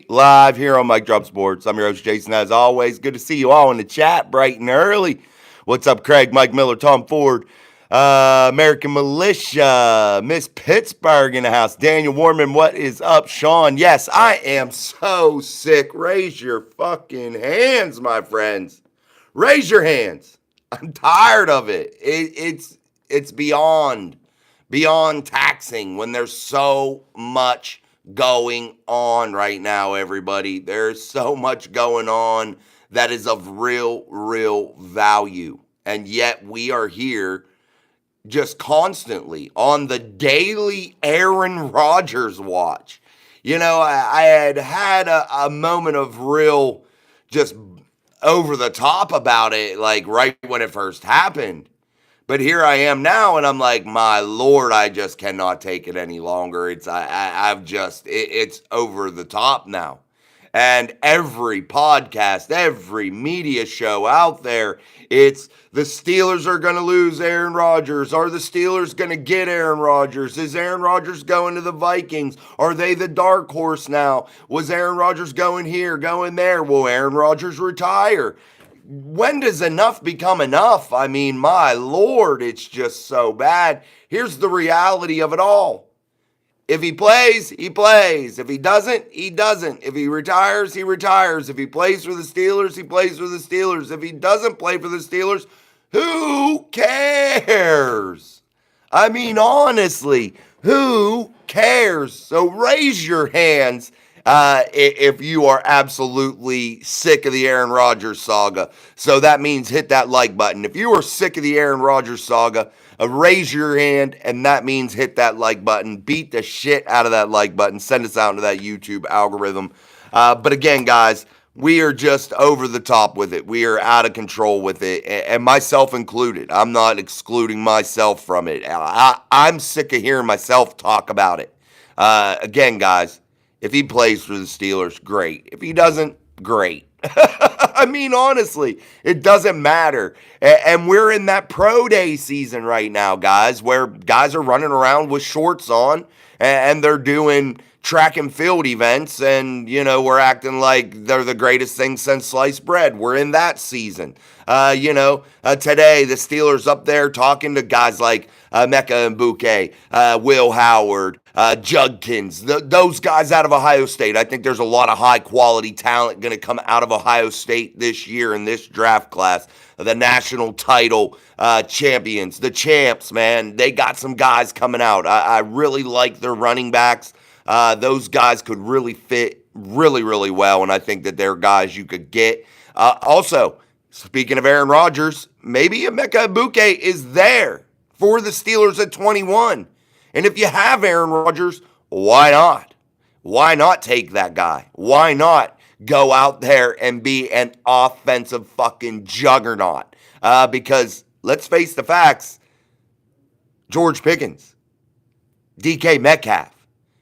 live here on Mike Drop Sports. I'm your host, Jason. As always, good to see you all in the chat bright and early. What's up, Craig, Mike Miller, Tom Ford, American Militia, Miss Pittsburgh in the house, Daniel Warman, what is up, Sean? Yes, I am so sick. Raise your fucking hands, my friends. Raise your hands. I'm tired of it. It's beyond taxing when there's so much going on right now, everybody. There's so much going on that is of real value. And yet we are here just constantly on the daily Aaron Rodgers watch. I had a moment of real just over the top about it, like right when it first happened. But here I am now, and I'm like, my Lord, I just cannot take it any longer. It's over the top now. And every podcast, every media show out there, it's the Steelers are going to lose Aaron Rodgers. Are the Steelers going to get Aaron Rodgers? Is Aaron Rodgers going to the Vikings? Are they the dark horse now? Was Aaron Rodgers going here, going there? Will Aaron Rodgers retire? When does enough become enough? I mean, my Lord, it's just so bad. Here's the reality of it all. If he plays, he plays. If he doesn't, he doesn't. If he retires, he retires. If he plays for the Steelers, he plays for the Steelers. If he doesn't play for the Steelers, who cares? I mean, honestly, who cares? So raise your hands if you are absolutely sick of the Aaron Rodgers saga. So that means hit that like button. If you are sick of the Aaron Rodgers saga, raise your hand, and that means hit that like button. Beat the shit out of that like button. Send us out into that YouTube algorithm. But again, guys, we are just over the top with it. We are out of control with it, and myself included. I'm not excluding myself from it. I'm sick of hearing myself talk about it. Again, guys, if he plays for the Steelers, great. If he doesn't, great. I mean, honestly, it doesn't matter. And we're in that pro day season right now, guys, where guys are running around with shorts on and they're doing track and field events, and we're acting like they're the greatest thing since sliced bread. We're in that season. Today the Steelers up there talking to guys like Mecca and Bouquet, Will Howard, Judkins, those guys out of Ohio State. I think there's a lot of high quality talent going to come out of Ohio State this year in this draft class. The national title champions, the champs, man, they got some guys coming out. I really like their running backs. Those guys could really fit really well, and I think that they're guys you could get. Also, speaking of Aaron Rodgers, maybe Emeka Egbuka is there for the Steelers at 21. And if you have Aaron Rodgers, why not? Why not take that guy? Why not go out there and be an offensive fucking juggernaut? Because let's face the facts, George Pickens, DK Metcalf,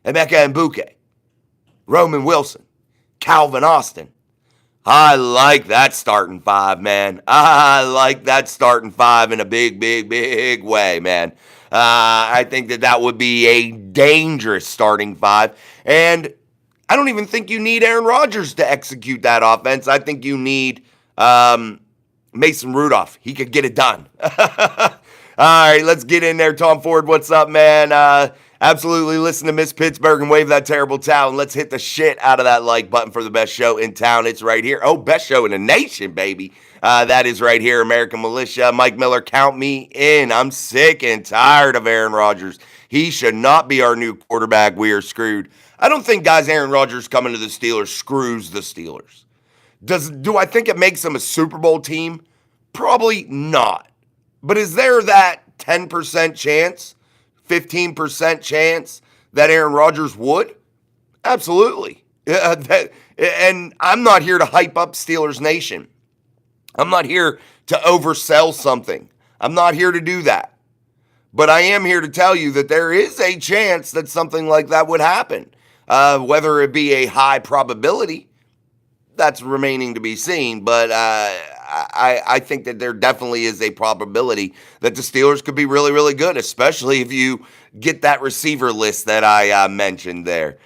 Emeka Egbuka, Roman Wilson, Calvin Austin. I like that starting five, man. I like that starting five in a big way, man. I think that would be a dangerous starting five. And I don't even think you need Aaron Rodgers to execute that offense. I think you need Mason Rudolph. He could get it done. All right, let's get in there. Tom Ford, what's up, man? Absolutely listen to Miss Pittsburgh and wave that terrible towel. And let's hit the shit out of that like button for the best show in town. It's right here. Oh, best show in the nation, baby. That is right here, American Militia. Mike Miller, count me in. I'm sick and tired of Aaron Rodgers. He should not be our new quarterback. We are screwed. I don't think, guys, Aaron Rodgers coming to the Steelers screws the Steelers. Do I think it makes them a Super Bowl team? Probably not. But is there that 10% chance, 15% chance that Aaron Rodgers would? Absolutely. And I'm not here to hype up Steelers Nation. I'm not here to oversell something. I'm not here to do that. But I am here to tell you that there is a chance that something like that would happen. Whether it be a high probability, that's remaining to be seen. But I think that there definitely is a probability that the Steelers could be really good, especially if you get that receiver list that I mentioned there.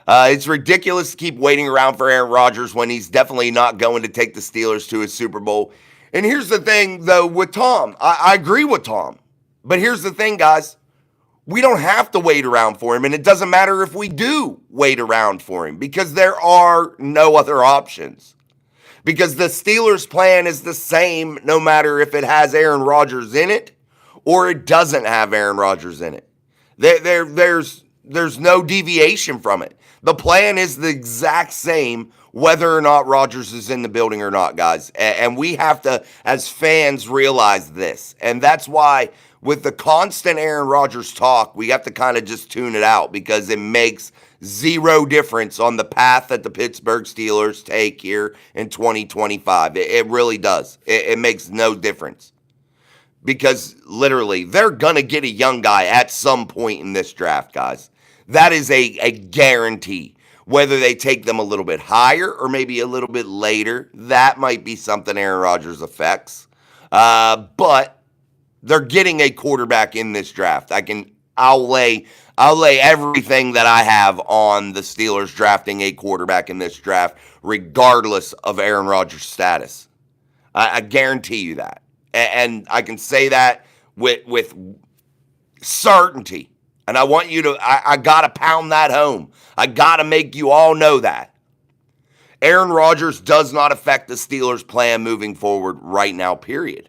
It's ridiculous to keep waiting around for Aaron Rodgers when he's definitely not going to take the Steelers to a Super Bowl. And here's the thing, though, with Tom. I agree with Tom. But here's the thing, guys. We don't have to wait around for him, and it doesn't matter if we do wait around for him because there are no other options. Because the Steelers' plan is the same no matter if it has Aaron Rodgers in it or it doesn't have Aaron Rodgers in it. There's no deviation from it. The plan is the exact same whether or not Rodgers is in the building or not, guys. And we have to, as fans, realize this. And that's why with the constant Aaron Rodgers talk, we have to kind of just tune it out because it makes zero difference on the path that the Pittsburgh Steelers take here in 2025. It really does. It makes no difference. Because literally, they're going to get a young guy at some point in this draft, guys. That is a guarantee. Whether they take them a little bit higher or maybe a little bit later, that might be something Aaron Rodgers affects. But they're getting a quarterback in this draft. I'll lay everything that I have on the Steelers drafting a quarterback in this draft, regardless of Aaron Rodgers' status. I guarantee you that. And I can say that with certainty. And I want you to, I got to pound that home. I got to make you all know that. Aaron Rodgers does not affect the Steelers' plan moving forward right now, period.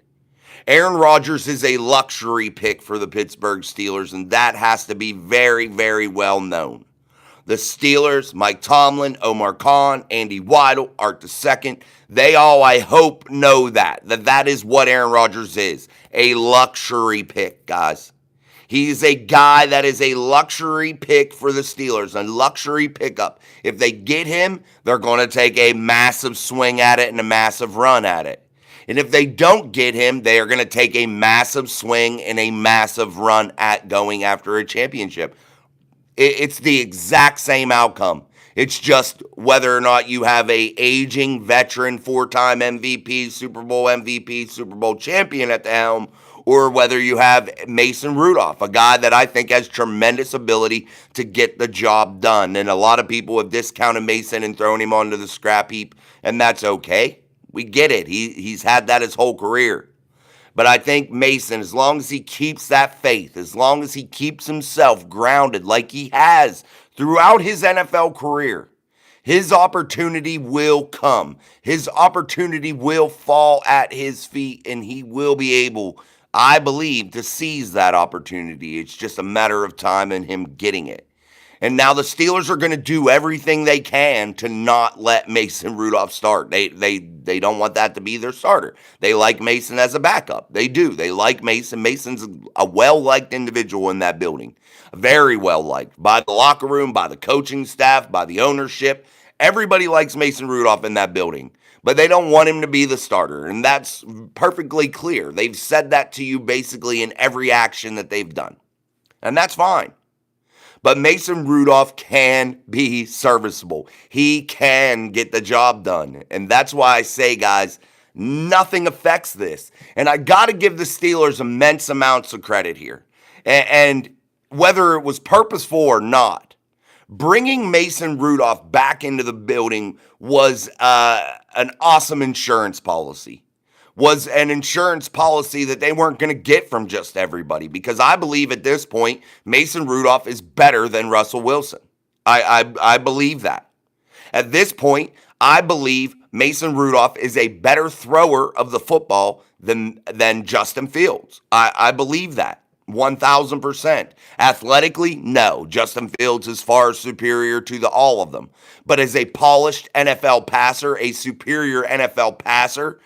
Aaron Rodgers is a luxury pick for the Pittsburgh Steelers, and that has to be very, very well known. The Steelers, Mike Tomlin, Omar Khan, Andy Weidel, Art II, they all, I hope, know that is what Aaron Rodgers is, a luxury pick, guys. He's a guy that is a luxury pick for the Steelers, a luxury pickup. If they get him, they're going to take a massive swing at it and a massive run at it. And if they don't get him, they are going to take a massive swing and a massive run at going after a championship. It's the exact same outcome. It's just whether or not you have a aging veteran, 4-time MVP, Super Bowl champion at the helm, or whether you have Mason Rudolph, a guy that I think has tremendous ability to get the job done. And a lot of people have discounted Mason and thrown him onto the scrap heap, and that's okay. We get it. He's had that his whole career. But I think Mason, as long as he keeps that faith, as long as he keeps himself grounded like he has throughout his NFL career, his opportunity will come. His opportunity will fall at his feet, and he will be able, I believe, to seize that opportunity. It's just a matter of time and him getting it. And now the Steelers are going to do everything they can to not let Mason Rudolph start. They don't want that to be their starter. They like Mason as a backup. They do. They like Mason. Mason's a well-liked individual in that building. Very well-liked by the locker room, by the coaching staff, by the ownership. Everybody likes Mason Rudolph in that building. But they don't want him to be the starter, and that's perfectly clear. They've said that to you basically in every action that they've done. And that's fine. But Mason Rudolph can be serviceable. He can get the job done. And that's why I say, guys, nothing affects this. And I got to give the Steelers immense amounts of credit here. And whether it was purposeful or not, bringing Mason Rudolph back into the building was an awesome insurance policy. Was an insurance policy that they weren't going to get from just everybody, because I believe at this point, Mason Rudolph is better than Russell Wilson. I believe that. At this point, I believe Mason Rudolph is a better thrower of the football than Justin Fields. I believe that 1,000%. Athletically, no. Justin Fields is far superior to all of them. But as a polished NFL passer, a superior NFL passer,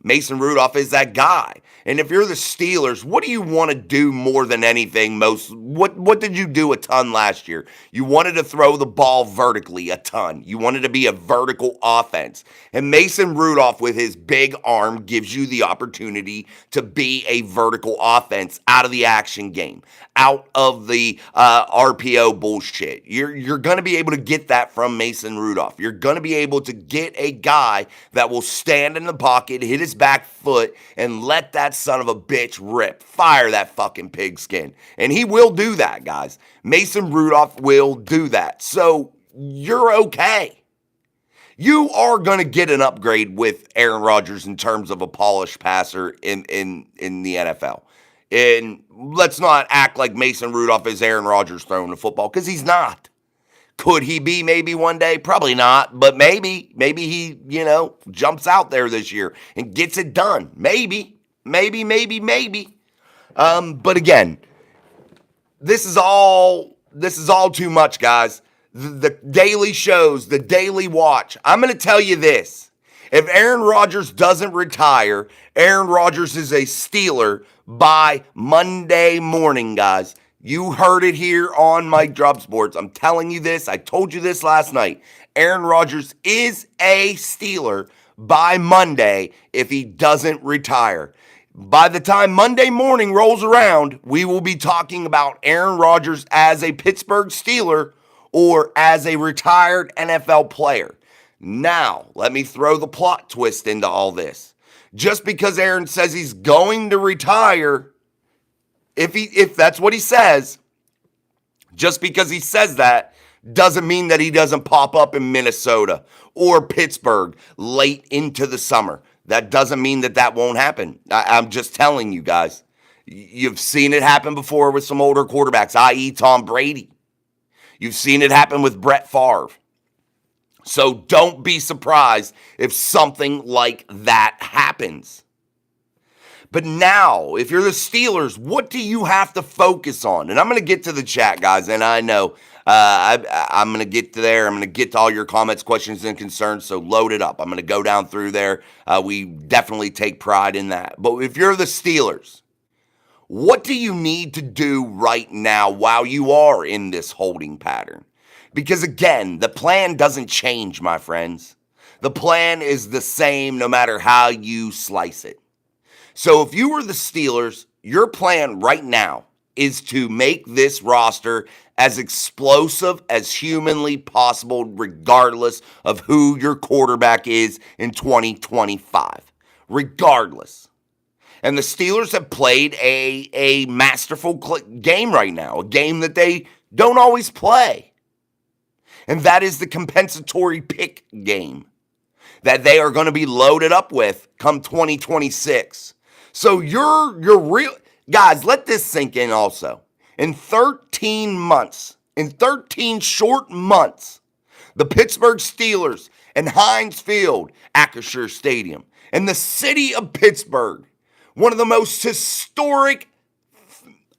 Mason Rudolph is that guy. And if you're the Steelers, what do you want to do more than anything? What did you do a ton last year? You wanted to throw the ball vertically a ton. You wanted to be a vertical offense. And Mason Rudolph with his big arm gives you the opportunity to be a vertical offense out of the action game, out of the RPO bullshit. You're going to be able to get that from Mason Rudolph. You're going to be able to get a guy that will stand in the pocket, hit his back foot, and let that son of a bitch rip. Fire that fucking pigskin. And he will do that, guys. Mason Rudolph will do that. So you're okay. You are going to get an upgrade with Aaron Rodgers in terms of a polished passer in the NFL. And let's not act like Mason Rudolph is Aaron Rodgers throwing the football, because he's not. Could he be maybe one day? Probably not, but maybe he, jumps out there this year and gets it done. Maybe. But again, this is all too much, guys. The daily shows, the daily watch. I'm going to tell you this. If Aaron Rodgers doesn't retire, Aaron Rodgers is a Steeler by Monday morning, guys. You heard it here on Mike Drop Sports. I'm telling you this. I told you this last night. Aaron Rodgers is a Steeler by Monday if he doesn't retire. By the time Monday morning rolls around, we will be talking about Aaron Rodgers as a Pittsburgh Steeler or as a retired NFL player. Now, let me throw the plot twist into all this. Just because Aaron says he's going to retire, if that's what he says, just because he says that, doesn't mean that he doesn't pop up in Minnesota or Pittsburgh late into the summer. That doesn't mean that won't happen. I'm just telling you guys. You've seen it happen before with some older quarterbacks, i.e. Tom Brady. You've seen it happen with Brett Favre. So don't be surprised if something like that happens. But now, if you're the Steelers, what do you have to focus on? And I'm going to get to the chat, guys, and I know I'm going to get to there. I'm going to get to all your comments, questions, and concerns, so load it up. I'm going to go down through there. We definitely take pride in that. But if you're the Steelers, what do you need to do right now while you are in this holding pattern? Because again, the plan doesn't change, my friends. The plan is the same no matter how you slice it. So if you were the Steelers, your plan right now is to make this roster as explosive as humanly possible, regardless of who your quarterback is in 2025. Regardless. And the Steelers have played a masterful game right now, a game that they don't always play. And that is the compensatory pick game that they are going to be loaded up with come 2026. So you're real. Guys, let this sink in also. In 13 months, in 13 short months, the Pittsburgh Steelers and Heinz Field, Acrisure Stadium, and the city of Pittsburgh, one of the most historic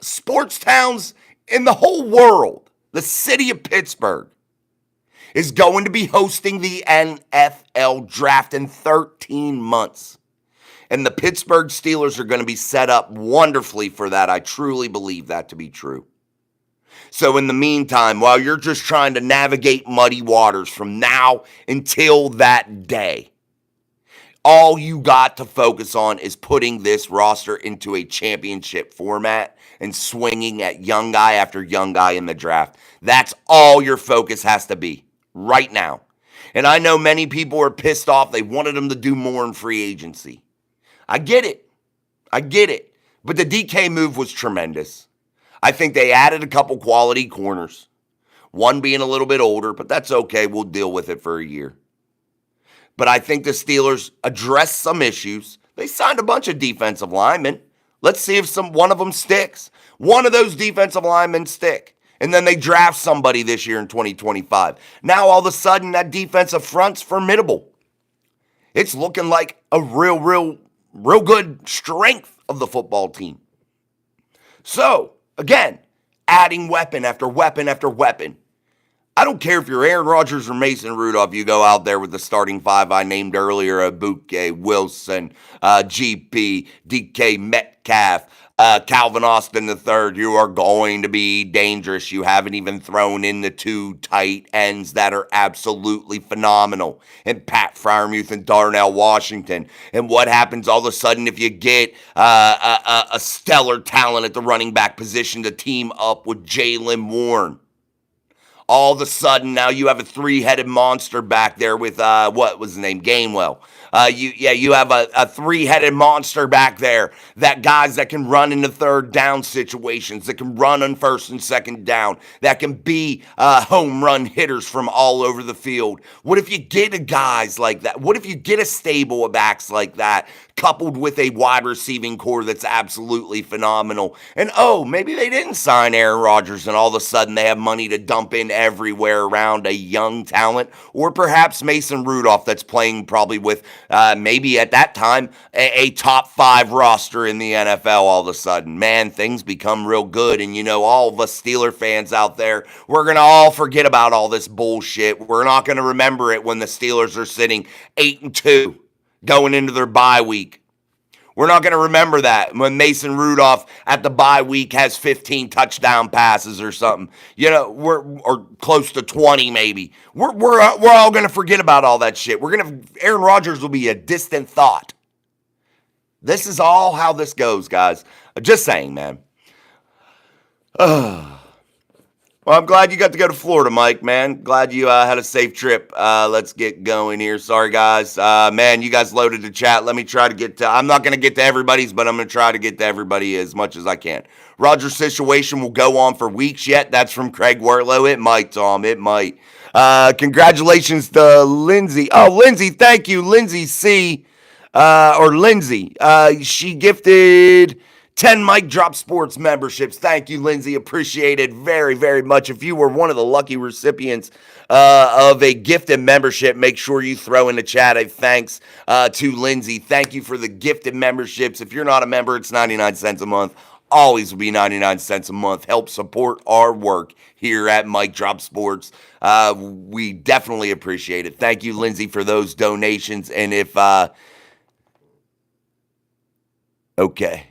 sports towns in the whole world, the city of Pittsburgh, is going to be hosting the NFL draft in 13 months. And the Pittsburgh Steelers are going to be set up wonderfully for that. I truly believe that to be true. So in the meantime, while you're just trying to navigate muddy waters from now until that day, all you got to focus on is putting this roster into a championship format and swinging at young guy after young guy in the draft. That's all your focus has to be right now. And I know many people are pissed off. They wanted them to do more in free agency. I get it. But the DK move was tremendous. I think they added a couple quality corners. One being a little bit older, but that's okay. We'll deal with it for a year. But I think the Steelers addressed some issues. They signed a bunch of defensive linemen. Let's see if one of them sticks. One of those defensive linemen stick. And then they draft somebody this year in 2025. Now all of a sudden that defensive front's formidable. It's looking like a real good strength of the football team. So, again, adding weapon after weapon after weapon. I don't care if you're Aaron Rodgers or Mason Rudolph, you go out there with the starting five I named earlier, Abuke, Wilson, GP, DK Metcalf, Calvin Austin III. You are going to be dangerous. You haven't even thrown in the two tight ends that are absolutely phenomenal, and Pat Freiermuth and Darnell Washington. And what happens all of a sudden if you get a stellar talent at the running back position to team up with Jaylen Warren? All of a sudden, now you have a three-headed monster back there with what was the name? Gainwell. You have a three-headed monster back there. That guys that can run into third down situations, that can run on first and second down, that can be home run hitters from all over the field. What if you get a guys like that? What if you get a stable of backs like that, coupled with a wide receiving core that's absolutely phenomenal? And maybe they didn't sign Aaron Rodgers, and all of a sudden they have money to dump in everywhere around a young talent, or perhaps Mason Rudolph that's playing probably with maybe at that time a top 5 roster in the NFL. All of a sudden, man, things become real good. And all of us Steeler fans out there, we're gonna all forget about all this bullshit. We're not gonna remember it when the Steelers are sitting 8-2 going into their bye week. We're not going to remember that when Mason Rudolph at the bye week has 15 touchdown passes or something. Or close to 20 maybe. We're all going to forget about all that shit. Aaron Rodgers will be a distant thought. This is all how this goes, guys. Just saying, man. Well, I'm glad you got to go to Florida, Mike, man. Glad you had a safe trip. Let's get going here. Sorry, guys. Man, you guys loaded the chat. Let me try to get to... I'm not going to get to everybody's, but I'm going to try to get to everybody as much as I can. Rodgers' situation will go on for weeks yet. That's from Craig Wertlow. It might, Tom. It might. Congratulations to Lindsay. Oh, Lindsay, thank you. Lindsay C. Or Lindsay. She gifted 10 Mic Drop Sports memberships. Thank you, Lindsay. Appreciate it very, very much. If you were one of the lucky recipients of a gifted membership, make sure you throw in the chat a thanks to Lindsay. Thank you for the gifted memberships. If you're not a member, it's 99 cents a month. Always will be 99 cents a month. Help support our work here at Mic Drop Sports. We definitely appreciate it. Thank you, Lindsay, for those donations. And if... Okay.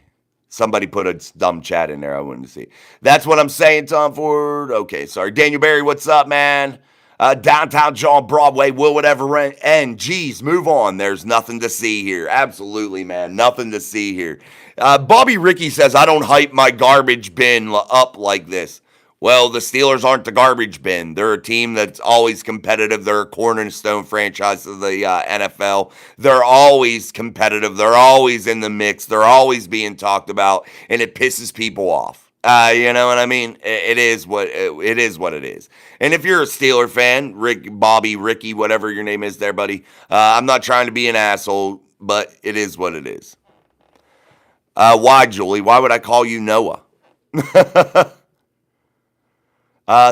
Somebody put a dumb chat in there. I wanted to see. That's what I'm saying, Tom Ford. Okay, sorry. Daniel Barry, what's up, man? Downtown John Broadway, will it ever end? Geez, move on. There's nothing to see here. Absolutely, man. Nothing to see here. Bobby Ricky says, I don't hype my garbage bin up like this. Well, the Steelers aren't the garbage bin. They're a team that's always competitive. They're a cornerstone franchise of the NFL. They're always competitive. They're always in the mix. They're always being talked about, and it pisses people off. You know what I mean? It is what it is. And if you're a Steeler fan, Bobby, Ricky, whatever your name is there, buddy, I'm not trying to be an asshole, but it is what it is. Why, Julie? Why would I call you Noah?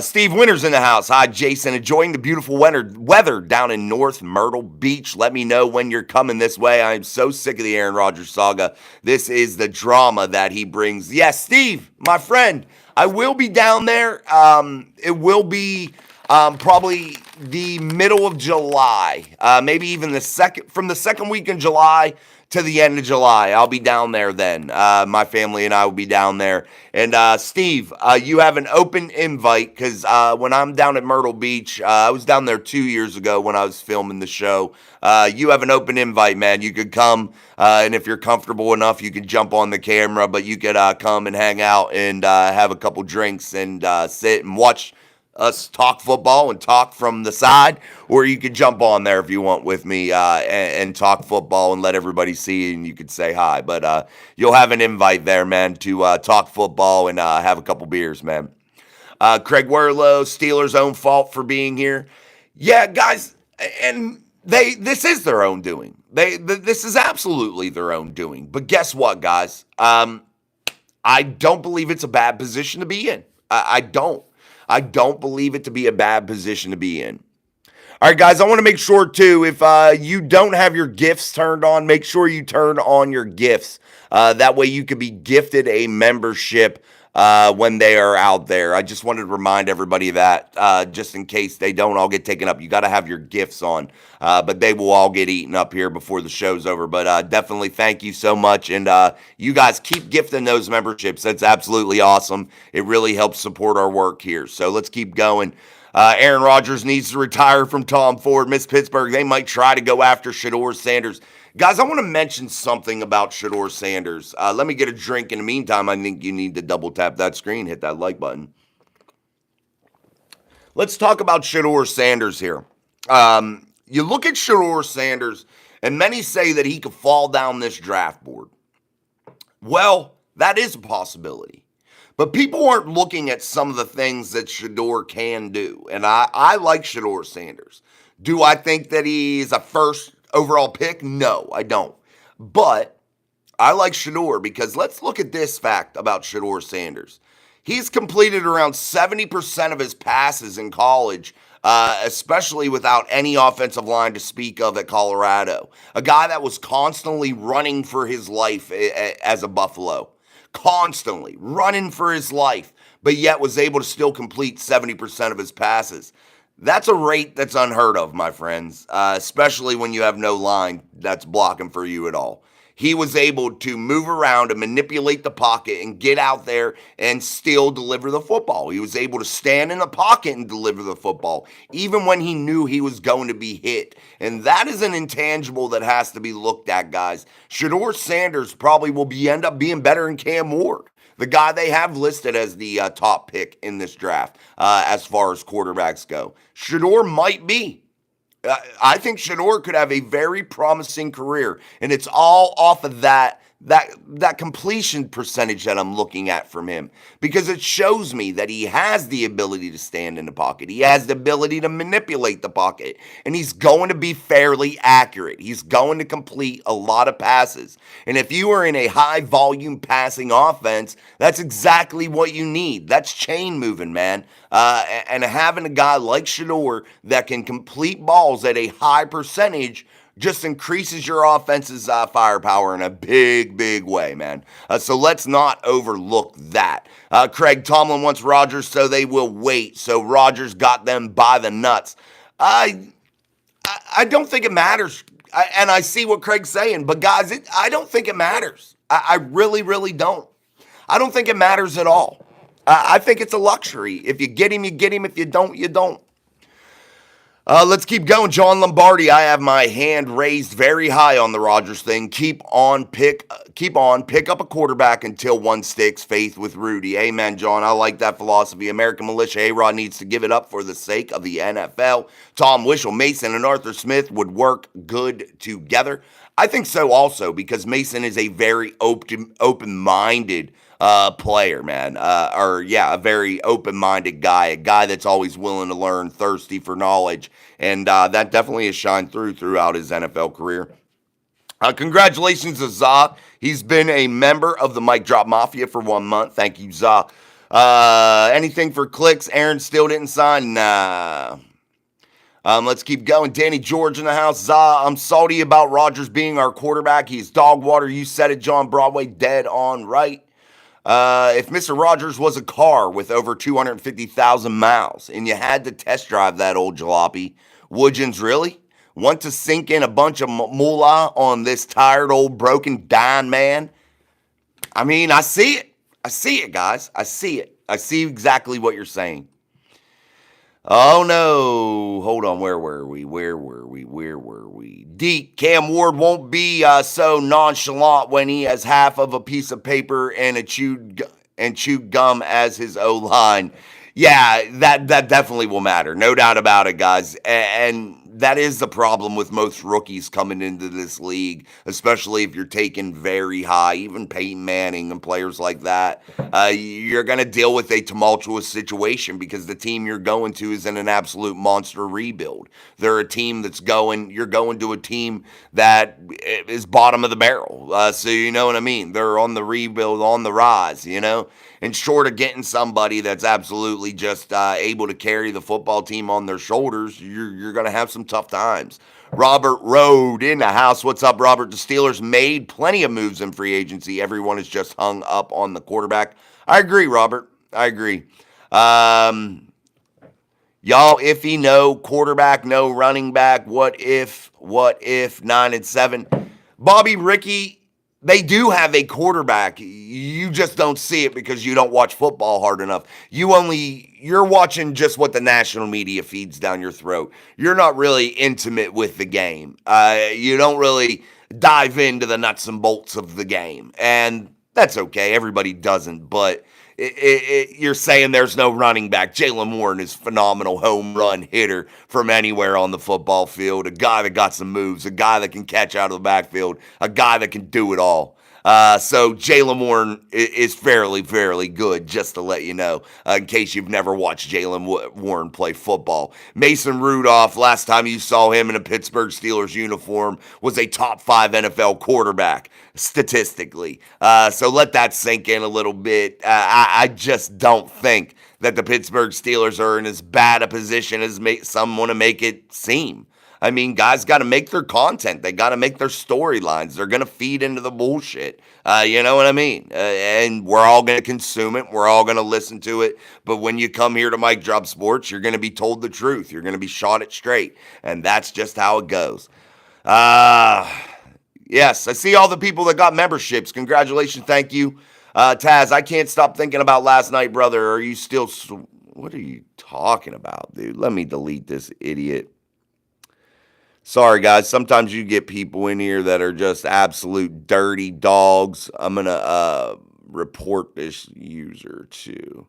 Steve Winter's in the house. Hi, Jason. Enjoying the beautiful weather down in North Myrtle Beach. Let me know when you're coming this way. I am so sick of the Aaron Rodgers saga. This is the drama that he brings. Yes, Steve, my friend, I will be down there. It will be probably the middle of July, maybe even from the second week in July to the end of July. I'll be down there then. My family and I will be down there. And Steve, you have an open invite because when I'm down at Myrtle Beach, I was down there 2 years ago when I was filming the show. You have an open invite, man. You could come, and if you're comfortable enough, you could jump on the camera, but you could come and hang out and have a couple drinks and sit and watch us talk football and talk from the side, or you could jump on there if you want with me and talk football and let everybody see, and you could say hi. But you'll have an invite there, man, to talk football and have a couple beers, man. Craig Wertlow, Steelers' own fault for being here. Yeah, guys, and this is their own doing. This is absolutely their own doing. But guess what, guys? I don't believe it's a bad position to be in. I don't. I don't believe it to be a bad position to be in. All right, guys, I want to make sure, too, if you don't have your gifts turned on, make sure you turn on your gifts. That way you could be gifted a membership when they are out there. I just wanted to remind everybody of that, just in case they don't all get taken up. You got to have your gifts on, but they will all get eaten up here before the show's over. But definitely thank you so much, and you guys keep gifting those memberships. That's absolutely awesome. It really helps support our work here. So let's keep going. Aaron Rodgers needs to retire from Tom Ford. Miss Pittsburgh, they might try to go after Shedeur Sanders. Guys, I want to mention something about Shedeur Sanders. Let me get a drink. In the meantime, I think you need to double tap that screen, hit that like button. Let's talk about Shedeur Sanders here. You look at Shedeur Sanders, and many say that he could fall down this draft board. Well, that is a possibility. But people aren't looking at some of the things that Shedeur can do. And I like Shedeur Sanders. Do I think that he's a first overall pick? No, I don't. But I like Shedeur because let's look at this fact about Shedeur Sanders. He's completed around 70% of his passes in college, especially without any offensive line to speak of at Colorado. A guy that was constantly running for his life as a Buffalo. Constantly running for his life, but yet was able to still complete 70% of his passes. That's a rate that's unheard of, my friends, especially when you have no line that's blocking for you at all. He was able to move around and manipulate the pocket and get out there and still deliver the football. He was able to stand in the pocket and deliver the football, even when he knew he was going to be hit. And that is an intangible that has to be looked at, guys. Shedeur Sanders probably will end up being better than Cam Ward, the guy they have listed as the top pick in this draft as far as quarterbacks go. Shedeur might be. I think Shedeur could have a very promising career, and it's all off of that completion percentage that I'm looking at from him, because it shows me that he has the ability to stand in the pocket. He has the ability to manipulate the pocket, and he's going to be fairly accurate. He's going to complete a lot of passes. And if you are in a high volume passing offense, that's exactly what you need. That's chain moving, man. And having a guy like Shedeur that can complete balls at a high percentage just increases your offense's firepower in a big way, man. So let's not overlook that. Craig Tomlin wants Rodgers, so they will wait. So Rodgers got them by the nuts. I don't think it matters. And I see what Craig's saying, but guys, I don't think it matters. I really don't. I don't think it matters at all. I think it's a luxury. If you get him, you get him. If you don't, you don't. Let's keep going. John Lombardi, I have my hand raised very high on the Rodgers thing. Pick up a quarterback until one sticks. Faith with Rudy. Amen, John. I like that philosophy. American Militia, A-Rod needs to give it up for the sake of the NFL. Tom Wishel, Mason, and Arthur Smith would work good together. I think so also, because Mason is a very open-minded player, man. A very open-minded guy, a guy that's always willing to learn, thirsty for knowledge, and that definitely has shined throughout his NFL career. Congratulations to Za. He's been a member of the Mic Drop Mafia for 1 month. Thank you, Za. Anything for clicks? Aaron still didn't sign? Nah. Let's keep going. Danny George in the house. Za, I'm salty about Rodgers being our quarterback. He's dog water. You said it, John Broadway. Dead on right. If Mr. Rodgers was a car with over 250,000 miles and you had to test drive that old jalopy, would you really want to sink in a bunch of moolah on this tired old broken dying man? I mean, I see it. I see it, guys. I see it. I see exactly what you're saying. Oh, no. Hold on. Where were we? Deke, Cam Ward won't be so nonchalant when he has half of a piece of paper and chewed gum as his O-line. Yeah, that definitely will matter. No doubt about it, guys. And that is the problem with most rookies coming into this league, especially if you're taken very high, even Peyton Manning and players like that. You're going to deal with a tumultuous situation because the team you're going to is in an absolute monster rebuild. They're a team you're going to a team that is bottom of the barrel. So you know what I mean? They're on the rebuild, on the rise, you know? And short of getting somebody that's absolutely just able to carry the football team on their shoulders, you're going to have some tough times. Robert Road in the house. What's up, Robert? The Steelers made plenty of moves in free agency. Everyone is just hung up on the quarterback. I agree, Robert. I agree. Y'all iffy, no quarterback, no running back. What if 9-7? Bobby, Ricky, they do have a quarterback. You just don't see it because you don't watch football hard enough. You're watching just what the national media feeds down your throat. You're not really intimate with the game. You don't really dive into the nuts and bolts of the game. And that's okay. Everybody doesn't. But you're saying there's no running back. Jaylen Warren is phenomenal home run hitter from anywhere on the football field. A guy that got some moves, a guy that can catch out of the backfield, a guy that can do it all. So Jaylen Warren is fairly good, just to let you know, in case you've never watched Jaylen Warren play football. Mason Rudolph, last time you saw him in a Pittsburgh Steelers uniform, was a top 5 NFL quarterback, statistically. So let that sink in a little bit. I just don't think that the Pittsburgh Steelers are in as bad a position as some want to make it seem. I mean, guys got to make their content. They got to make their storylines. They're going to feed into the bullshit. You know what I mean? And we're all going to consume it. We're all going to listen to it. But when you come here to Mic Drop Sports, you're going to be told the truth. You're going to be shot it straight. And that's just how it goes. Yes, I see all the people that got memberships. Congratulations. Thank you. Taz, I can't stop thinking about last night, brother. Are you still... What are you talking about, dude? Let me delete this idiot. Sorry, guys. Sometimes you get people in here that are just absolute dirty dogs. I'm going to report this user too.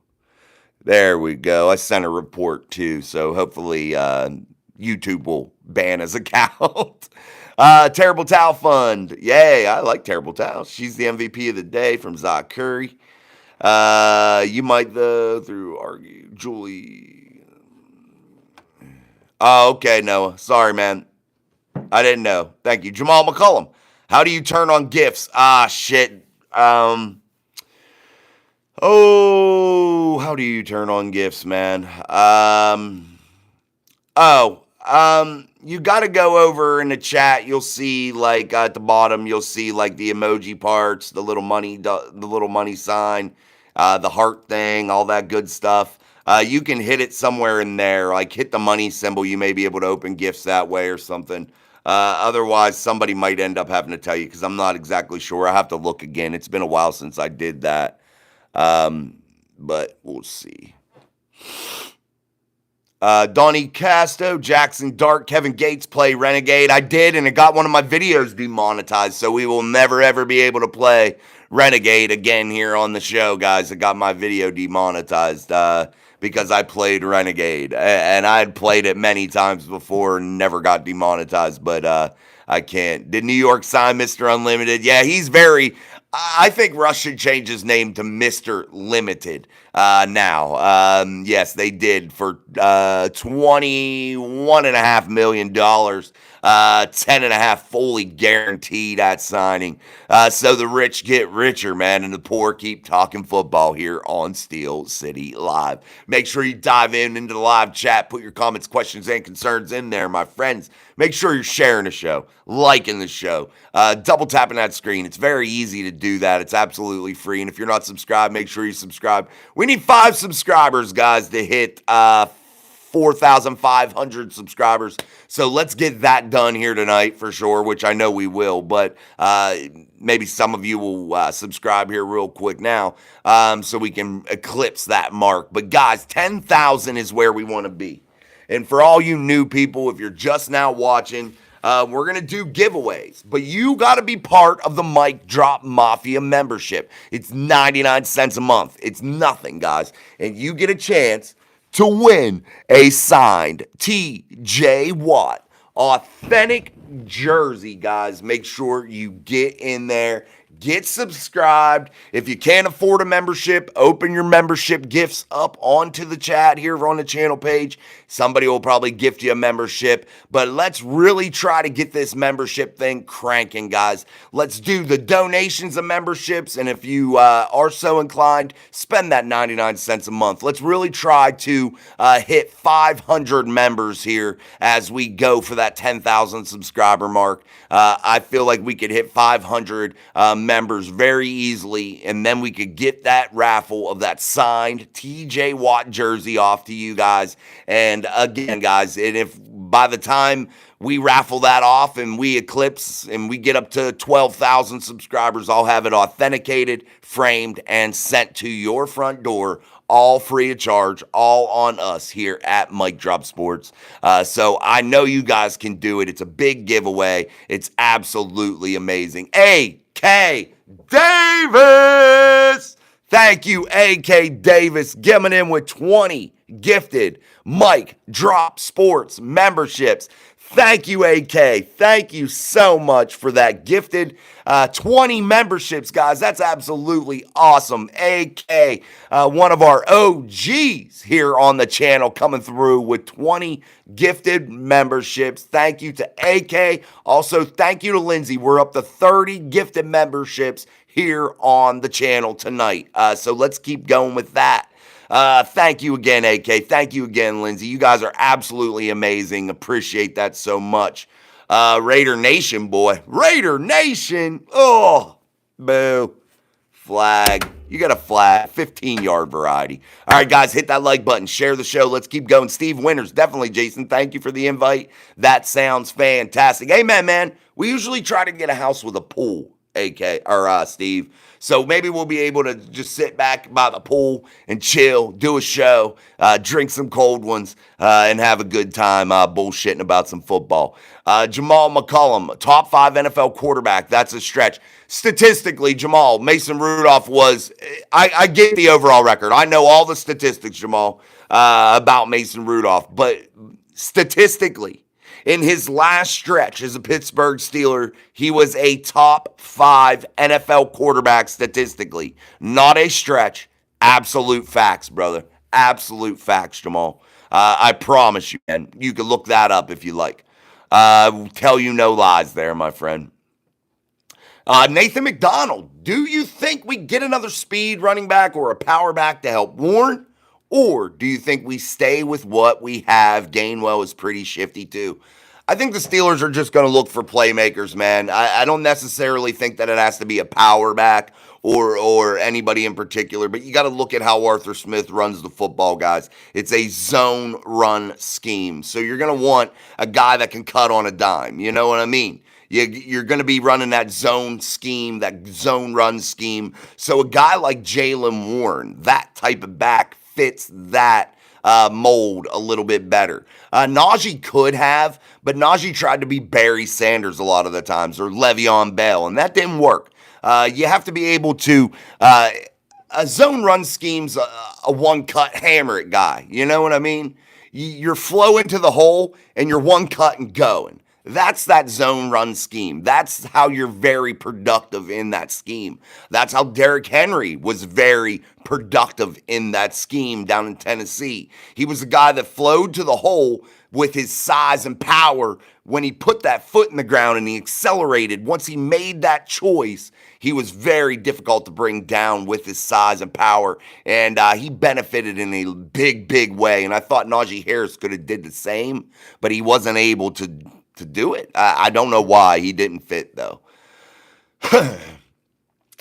There we go. I sent a report too, so hopefully YouTube will ban his account. Terrible Towel Fund. Yay, I like Terrible Towel. She's the MVP of the day from Zach Curry. You might, through argue. Julie. Oh, okay, Noah. Sorry, man. I didn't know. Thank you. Jamal McCullum. How do you turn on GIFs? Shit. How do you turn on GIFs, man? You got to go over in the chat. You'll see, like, at the bottom, you'll see, like, the emoji parts, the little money sign, the heart thing, all that good stuff. You can hit it somewhere in there, like hit the money symbol. You may be able to open GIFs that way or something. Otherwise, somebody might end up having to tell you because I'm not exactly sure. I have to look again. It's been a while since I did that. But we'll see. Donnie Casto, Jackson Dart, Kevin Gates play Renegade. I did, and it got one of my videos demonetized, so we will never, ever be able to play Renegade again here on the show, guys. It got my video demonetized because I played Renegade, and I had played it many times before and never got demonetized, but I can't. Did New York sign Mr. Unlimited? Yeah, he's very... I think Russ should change his name to Mr. Limited now. Yes, they did for $21.5 million. 10.5 fully guaranteed at signing. So the rich get richer, man, and the poor keep talking football here on Steel City Live. Make sure you dive into the live chat. Put your comments, questions, and concerns in there, my friends. Make sure you're sharing the show, liking the show, double tapping that screen. It's very easy to do that. It's absolutely free. And if you're not subscribed, make sure you subscribe. We need 5 subscribers, guys, to hit 4,500 subscribers. So let's get that done here tonight for sure, which I know we will. But maybe some of you will subscribe here real quick now so we can eclipse that mark. But guys, 10,000 is where we want to be. And for all you new people, if you're just now watching, we're going to do giveaways. But you got to be part of the Mic Drop Mafia membership. It's 99 cents a month. It's nothing, guys. And you get a chance to win a signed TJ Watt authentic jersey, guys. Make sure you get in there. Get subscribed. If you can't afford a membership, open your membership gifts up onto the chat here on the channel page. Somebody will probably gift you a membership, but let's really try to get this membership thing cranking, guys. Let's do the donations of memberships, and if you are so inclined, spend that 99 cents a month. Let's really try to hit 500 members here as we go for that 10,000 subscriber mark. I feel like we could hit 500 members very easily, and then we could get that raffle of that signed TJ Watt jersey off to you guys. And again, guys, and if by the time we raffle that off and we eclipse and we get up to 12,000 subscribers, I'll have it authenticated, framed, and sent to your front door, all free of charge, all on us here at Mic Drop Sports. So I know you guys can do it. It's a big giveaway. It's absolutely amazing. A.K. Davis, Thank you, A.K. Davis, giving in with 20 gifted Mike Drop Sports memberships. Thank you, AK. Thank you so much for that gifted 20 memberships, guys. That's absolutely awesome. AK, one of our OGs here on the channel, coming through with 20 gifted memberships. Thank you to AK. Also, thank you to Lindsay. We're up to 30 gifted memberships here on the channel tonight. So let's keep going with that. Thank you again, AK. Thank you again, Lindsay. You guys are absolutely amazing. Appreciate that so much. Raider Nation, boy. Raider Nation. Oh, boo. Flag. You got a flag. 15-yard variety. All right, guys, hit that like button. Share the show. Let's keep going. Steve Winters, definitely, Jason. Thank you for the invite. That sounds fantastic. Amen, man. We usually try to get a house with a pool, AK, or Steve. So maybe we'll be able to just sit back by the pool and chill, do a show, drink some cold ones, and have a good time bullshitting about some football. Jamal McCollum, top 5 NFL quarterback. That's a stretch. Statistically, Jamal, Mason Rudolph was, I get the overall record. I know all the statistics, Jamal, about Mason Rudolph. But statistically, in his last stretch as a Pittsburgh Steeler, he was a top 5 NFL quarterback statistically. Not a stretch. Absolute facts, brother. Absolute facts, Jamal. I promise you, man. You can look that up if you like. Tell you no lies there, my friend. Nathan McDonald, do you think we get another speed running back or a power back to help Warren? Or do you think we stay with what we have? Gainwell is pretty shifty too. I think the Steelers are just going to look for playmakers, man. I don't necessarily think that it has to be a power back or anybody in particular, but you got to look at how Arthur Smith runs the football, guys. It's a zone run scheme. So you're going to want a guy that can cut on a dime. You know what I mean? You're going to be running that zone scheme, that zone run scheme. So a guy like Jaylen Warren, that type of back, fits that mold a little bit better. Najee could have, but Najee tried to be Barry Sanders a lot of the times, or Le'Veon Bell, and that didn't work. You have to be able to, a zone run scheme's a one-cut hammer it guy. You know what I mean? You're flowing to the hole, and you're one cut and going. That's that zone run scheme. That's how you're very productive in that scheme. That's how Derrick Henry was very productive in that scheme down in Tennessee. He was a guy that flowed to the hole with his size and power. When he put that foot in the ground and he accelerated, once he made that choice, he was very difficult to bring down with his size and power, and he benefited in a big, big way. And I thought Najee Harris could have did the same, but he wasn't able to do it. I don't know why he didn't fit, though.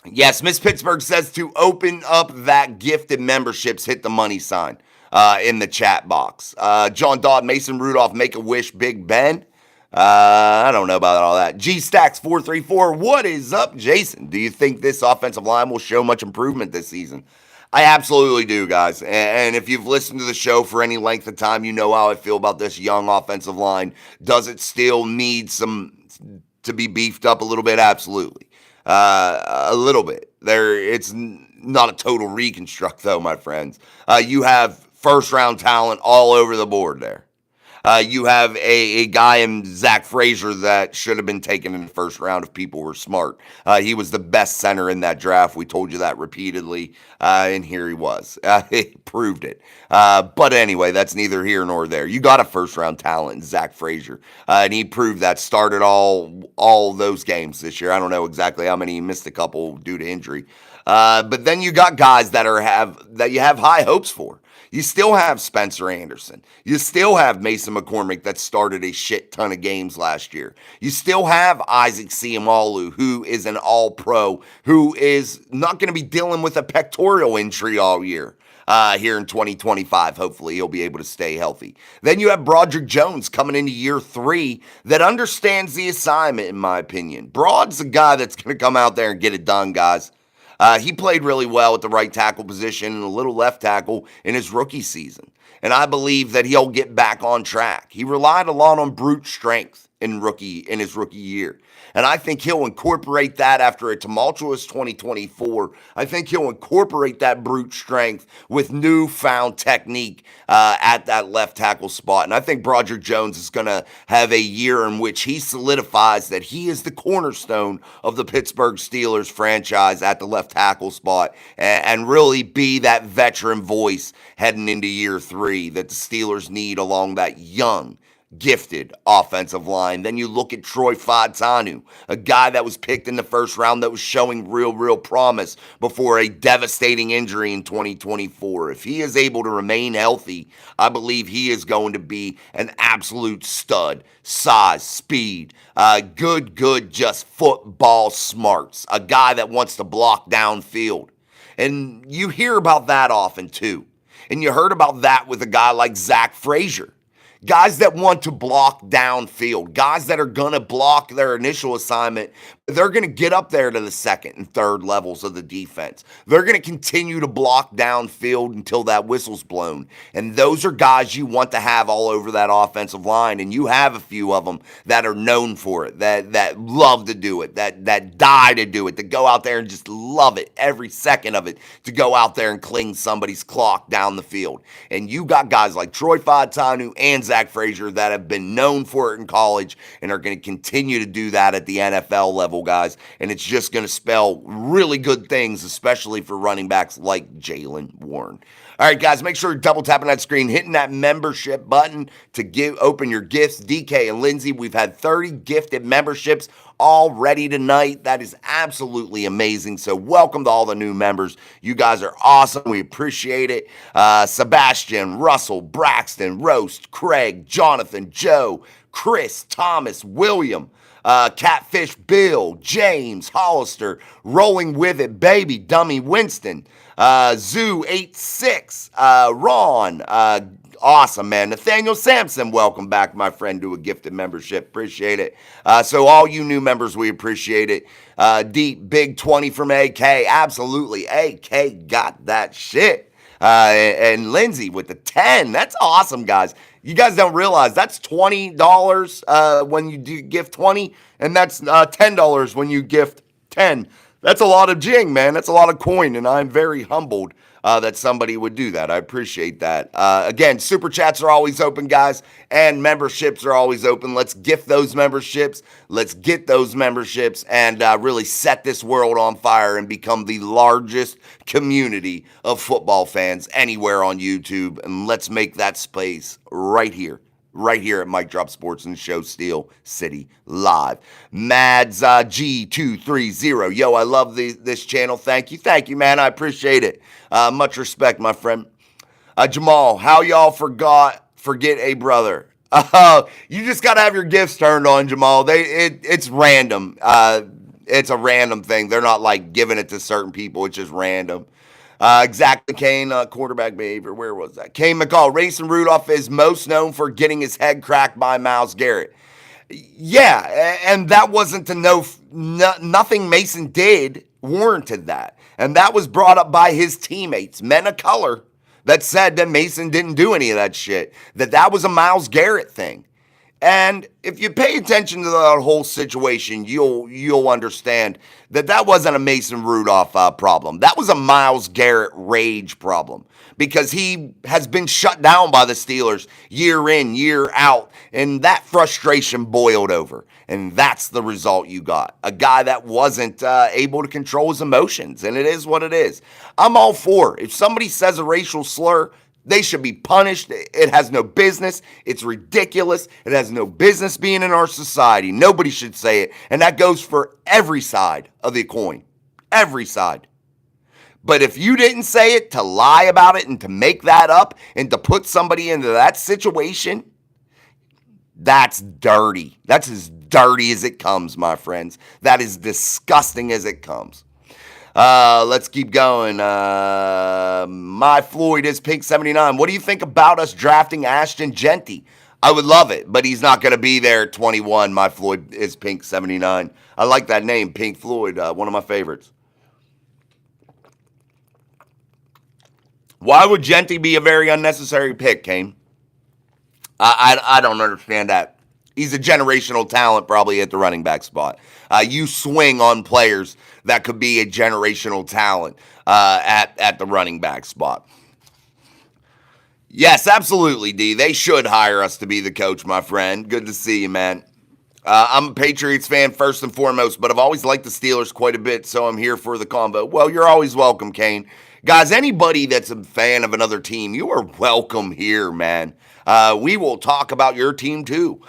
Yes, Miss Pittsburgh says to open up that gifted memberships, hit the money sign in the chat box. John Dodd, Mason Rudolph, Make-A-Wish, Big Ben. I don't know about all that. G-Stacks434, what is up, Jason? Do you think this offensive line will show much improvement this season? I absolutely do, guys. And if you've listened to the show for any length of time, you know how I feel about this young offensive line. Does it still need to be beefed up a little bit? Absolutely. A little bit. It's not a total reconstruct, though, my friends. You have first-round talent all over the board there. You have a guy in Zach Frazier that should have been taken in the first round if people were smart. He was the best center in that draft. We told you that repeatedly, and here he was. He proved it. But anyway, that's neither here nor there. You got a first-round talent in Zach Frazier, and he proved that. Started all those games this year. I don't know exactly how many. He missed a couple due to injury. But then you got guys that you have high hopes for. You still have Spencer Anderson. You still have Mason McCormick that started a shit ton of games last year. You still have Isaac Seumalo, who is an all-pro, who is not going to be dealing with a pectoral injury all year. Here in 2025, hopefully he'll be able to stay healthy. Then you have Broderick Jones coming into year 3 that understands the assignment, in my opinion. Brod's a guy that's going to come out there and get it done, guys. He played really well at the right tackle position and a little left tackle in his rookie season. And I believe that he'll get back on track. He relied a lot on brute strength in his rookie year. And I think he'll incorporate that after a tumultuous 2024. I think he'll incorporate that brute strength with newfound technique at that left tackle spot. And I think Broderick Jones is going to have a year in which he solidifies that he is the cornerstone of the Pittsburgh Steelers franchise at the left tackle spot and really be that veteran voice heading into year 3 that the Steelers need along that young, gifted offensive line. Then you look at Troy Fautanu, a guy that was picked in the first round that was showing real promise before a devastating injury in 2024. If he is able to remain healthy, I believe he is going to be an absolute stud. Size, speed, good, just football smarts. A guy that wants to block downfield. And you hear about that often too. And you heard about that with a guy like Zach Frazier. Guys that want to block downfield, guys that are going to block their initial assignment, they're going to get up there to the second and third levels of the defense. They're going to continue to block downfield until that whistle's blown. And those are guys you want to have all over that offensive line. And you have a few of them that are known for it, that love to do it, that die to do it, that go out there and just love it, every second of it, to go out there and cling somebody's clock down the field. And you got guys like Troy Fautanu and Zach Frazier that have been known for it in college and are going to continue to do that at the NFL level, guys. And it's just going to spell really good things, especially for running backs like Jaylen Warren. All right, guys, make sure you're double tapping that screen, hitting that membership button to open your gifts. DK and Lindsay, we've had 30 gifted memberships already tonight. That is absolutely amazing. So welcome to all the new members. You guys are awesome. We appreciate it. Sebastian, Russell, Braxton, Roast, Craig, Jonathan, Joe, Chris, Thomas, William, Catfish Bill, James, Hollister, Rolling With It, Baby, Dummy Winston, Zoo86, Ron, awesome, man. Nathaniel Sampson, welcome back, my friend, to a gifted membership. Appreciate it. So all you new members, we appreciate it. Deep, big 20 from AK. Absolutely. AK got that shit. And Lindsay with the 10. That's awesome, guys. You guys don't realize that's $20 when you do gift 20, and that's $10 when you gift 10. That's a lot of jing, man. That's a lot of coin, and I'm very humbled that somebody would do that. I appreciate that. Again, super chats are always open, guys, and memberships are always open. Let's gift those memberships. Let's get those memberships and really set this world on fire and become the largest community of football fans anywhere on YouTube. And let's make that space right here at Mic Drop Sports and Show Steel City Live. Mads G230. Yo, I love this channel. Thank you, man. I appreciate it. Much respect, my friend. Jamal, how y'all forget a brother? You just got to have your gifts turned on, Jamal. It's random. It's a random thing. They're not like giving it to certain people. It's just random. Exactly, Kane, quarterback behavior. Where was that? Kane McCall. Mason Rudolph is most known for getting his head cracked by Myles Garrett. Yeah, and that wasn't nothing Mason did warranted that. And that was brought up by his teammates, men of color, that said that Mason didn't do any of that shit, that was a Myles Garrett thing. And if you pay attention to that whole situation, you'll understand that wasn't a Mason Rudolph problem. That was a Myles Garrett rage problem because he has been shut down by the Steelers year in, year out, and that frustration boiled over. And that's the result you got. A guy that wasn't able to control his emotions, and it is what it is. I'm all for it. If somebody says a racial slur, they should be punished. It has no business. It's ridiculous. It has no business being in our society. Nobody should say it. And that goes for every side of the coin. Every side. But if you didn't say it, to lie about it and to make that up and to put somebody into that situation, that's dirty. That's as dirty as it comes, my friends. That is disgusting as it comes. Let's keep going. My Floyd is Pink 79. What do you think about us drafting Ashton Jeanty? I would love it, but he's not going to be there at 21. My Floyd is Pink 79. I like that name, Pink Floyd. One of my favorites. Why would Jeanty be a very unnecessary pick, Kane? I don't understand that. He's a generational talent probably at the running back spot. You swing on players that could be a generational talent at the running back spot. Yes, absolutely, D. They should hire us to be the coach, my friend. Good to see you, man. I'm a Patriots fan first and foremost, but I've always liked the Steelers quite a bit, so I'm here for the convo. Well, you're always welcome, Kane. Guys, anybody that's a fan of another team, you are welcome here, man. We will talk about your team too.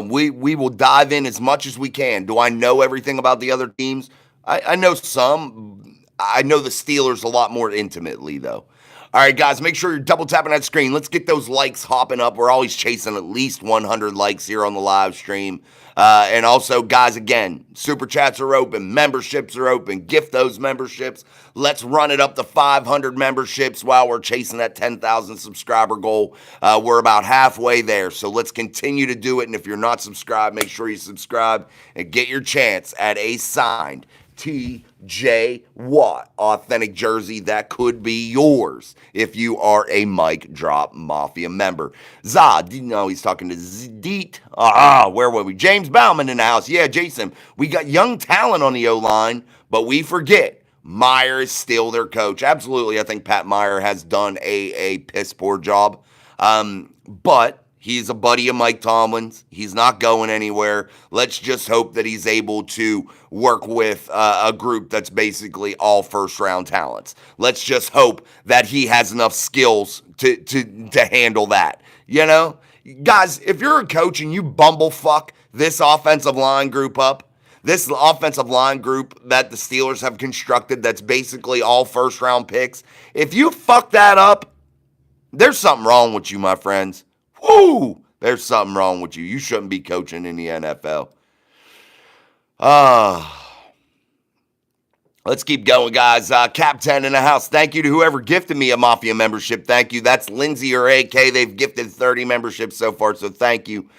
We will dive in as much as we can. Do I know everything about the other teams? I know some. I know the Steelers a lot more intimately, though. All right, guys, make sure you're double tapping that screen. Let's get those likes hopping up. We're always chasing at least 100 likes here on the live stream. And also, guys, again, super chats are open, memberships are open. Gift those memberships. Let's run it up to 500 memberships while we're chasing that 10,000 subscriber goal. We're about halfway there, so let's continue to do it. And if you're not subscribed, make sure you subscribe and get your chance at a signed TJ Watt authentic jersey that could be yours if you are a Mic Drop Mafia member. Zod, he's talking to Zdeet. Where were we? James Bauman in the house. Yeah, Jason, we got young talent on the O-line, but we forget Meyer is still their coach. Absolutely, I think Pat Meyer has done a piss poor job. But he's a buddy of Mike Tomlin's. He's not going anywhere. Let's just hope that he's able to work with a group that's basically all first-round talents. Let's just hope that he has enough skills to handle that. You know? Guys, if you're a coach and you bumblefuck this offensive line group up, this offensive line group that the Steelers have constructed that's basically all first-round picks, if you fuck that up, there's something wrong with you, my friends. Woo! There's something wrong with you. You shouldn't be coaching in the NFL. Let's keep going, guys. Cap 10 in the house. Thank you to whoever gifted me a Mafia membership. Thank you. That's Lindsay or AK. They've gifted 30 memberships so far, so thank you.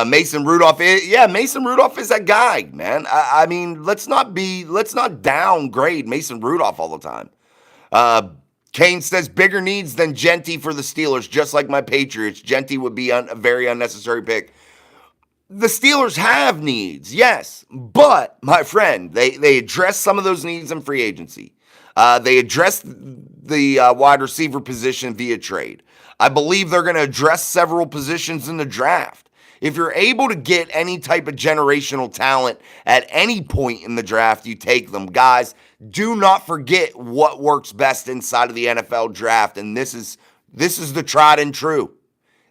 Mason Rudolph. Mason Rudolph is that guy, man. I mean, let's not downgrade Mason Rudolph all the time. Kane says bigger needs than Genty for the Steelers, just like my Patriots. Genty would be a very unnecessary pick. The Steelers have needs, yes, but, my friend, they address some of those needs in free agency. They addressed the wide receiver position via trade. I believe they're going to address several positions in the draft. If you're able to get any type of generational talent at any point in the draft, you take them. Guys, do not forget what works best inside of the NFL draft, and this is the tried and true.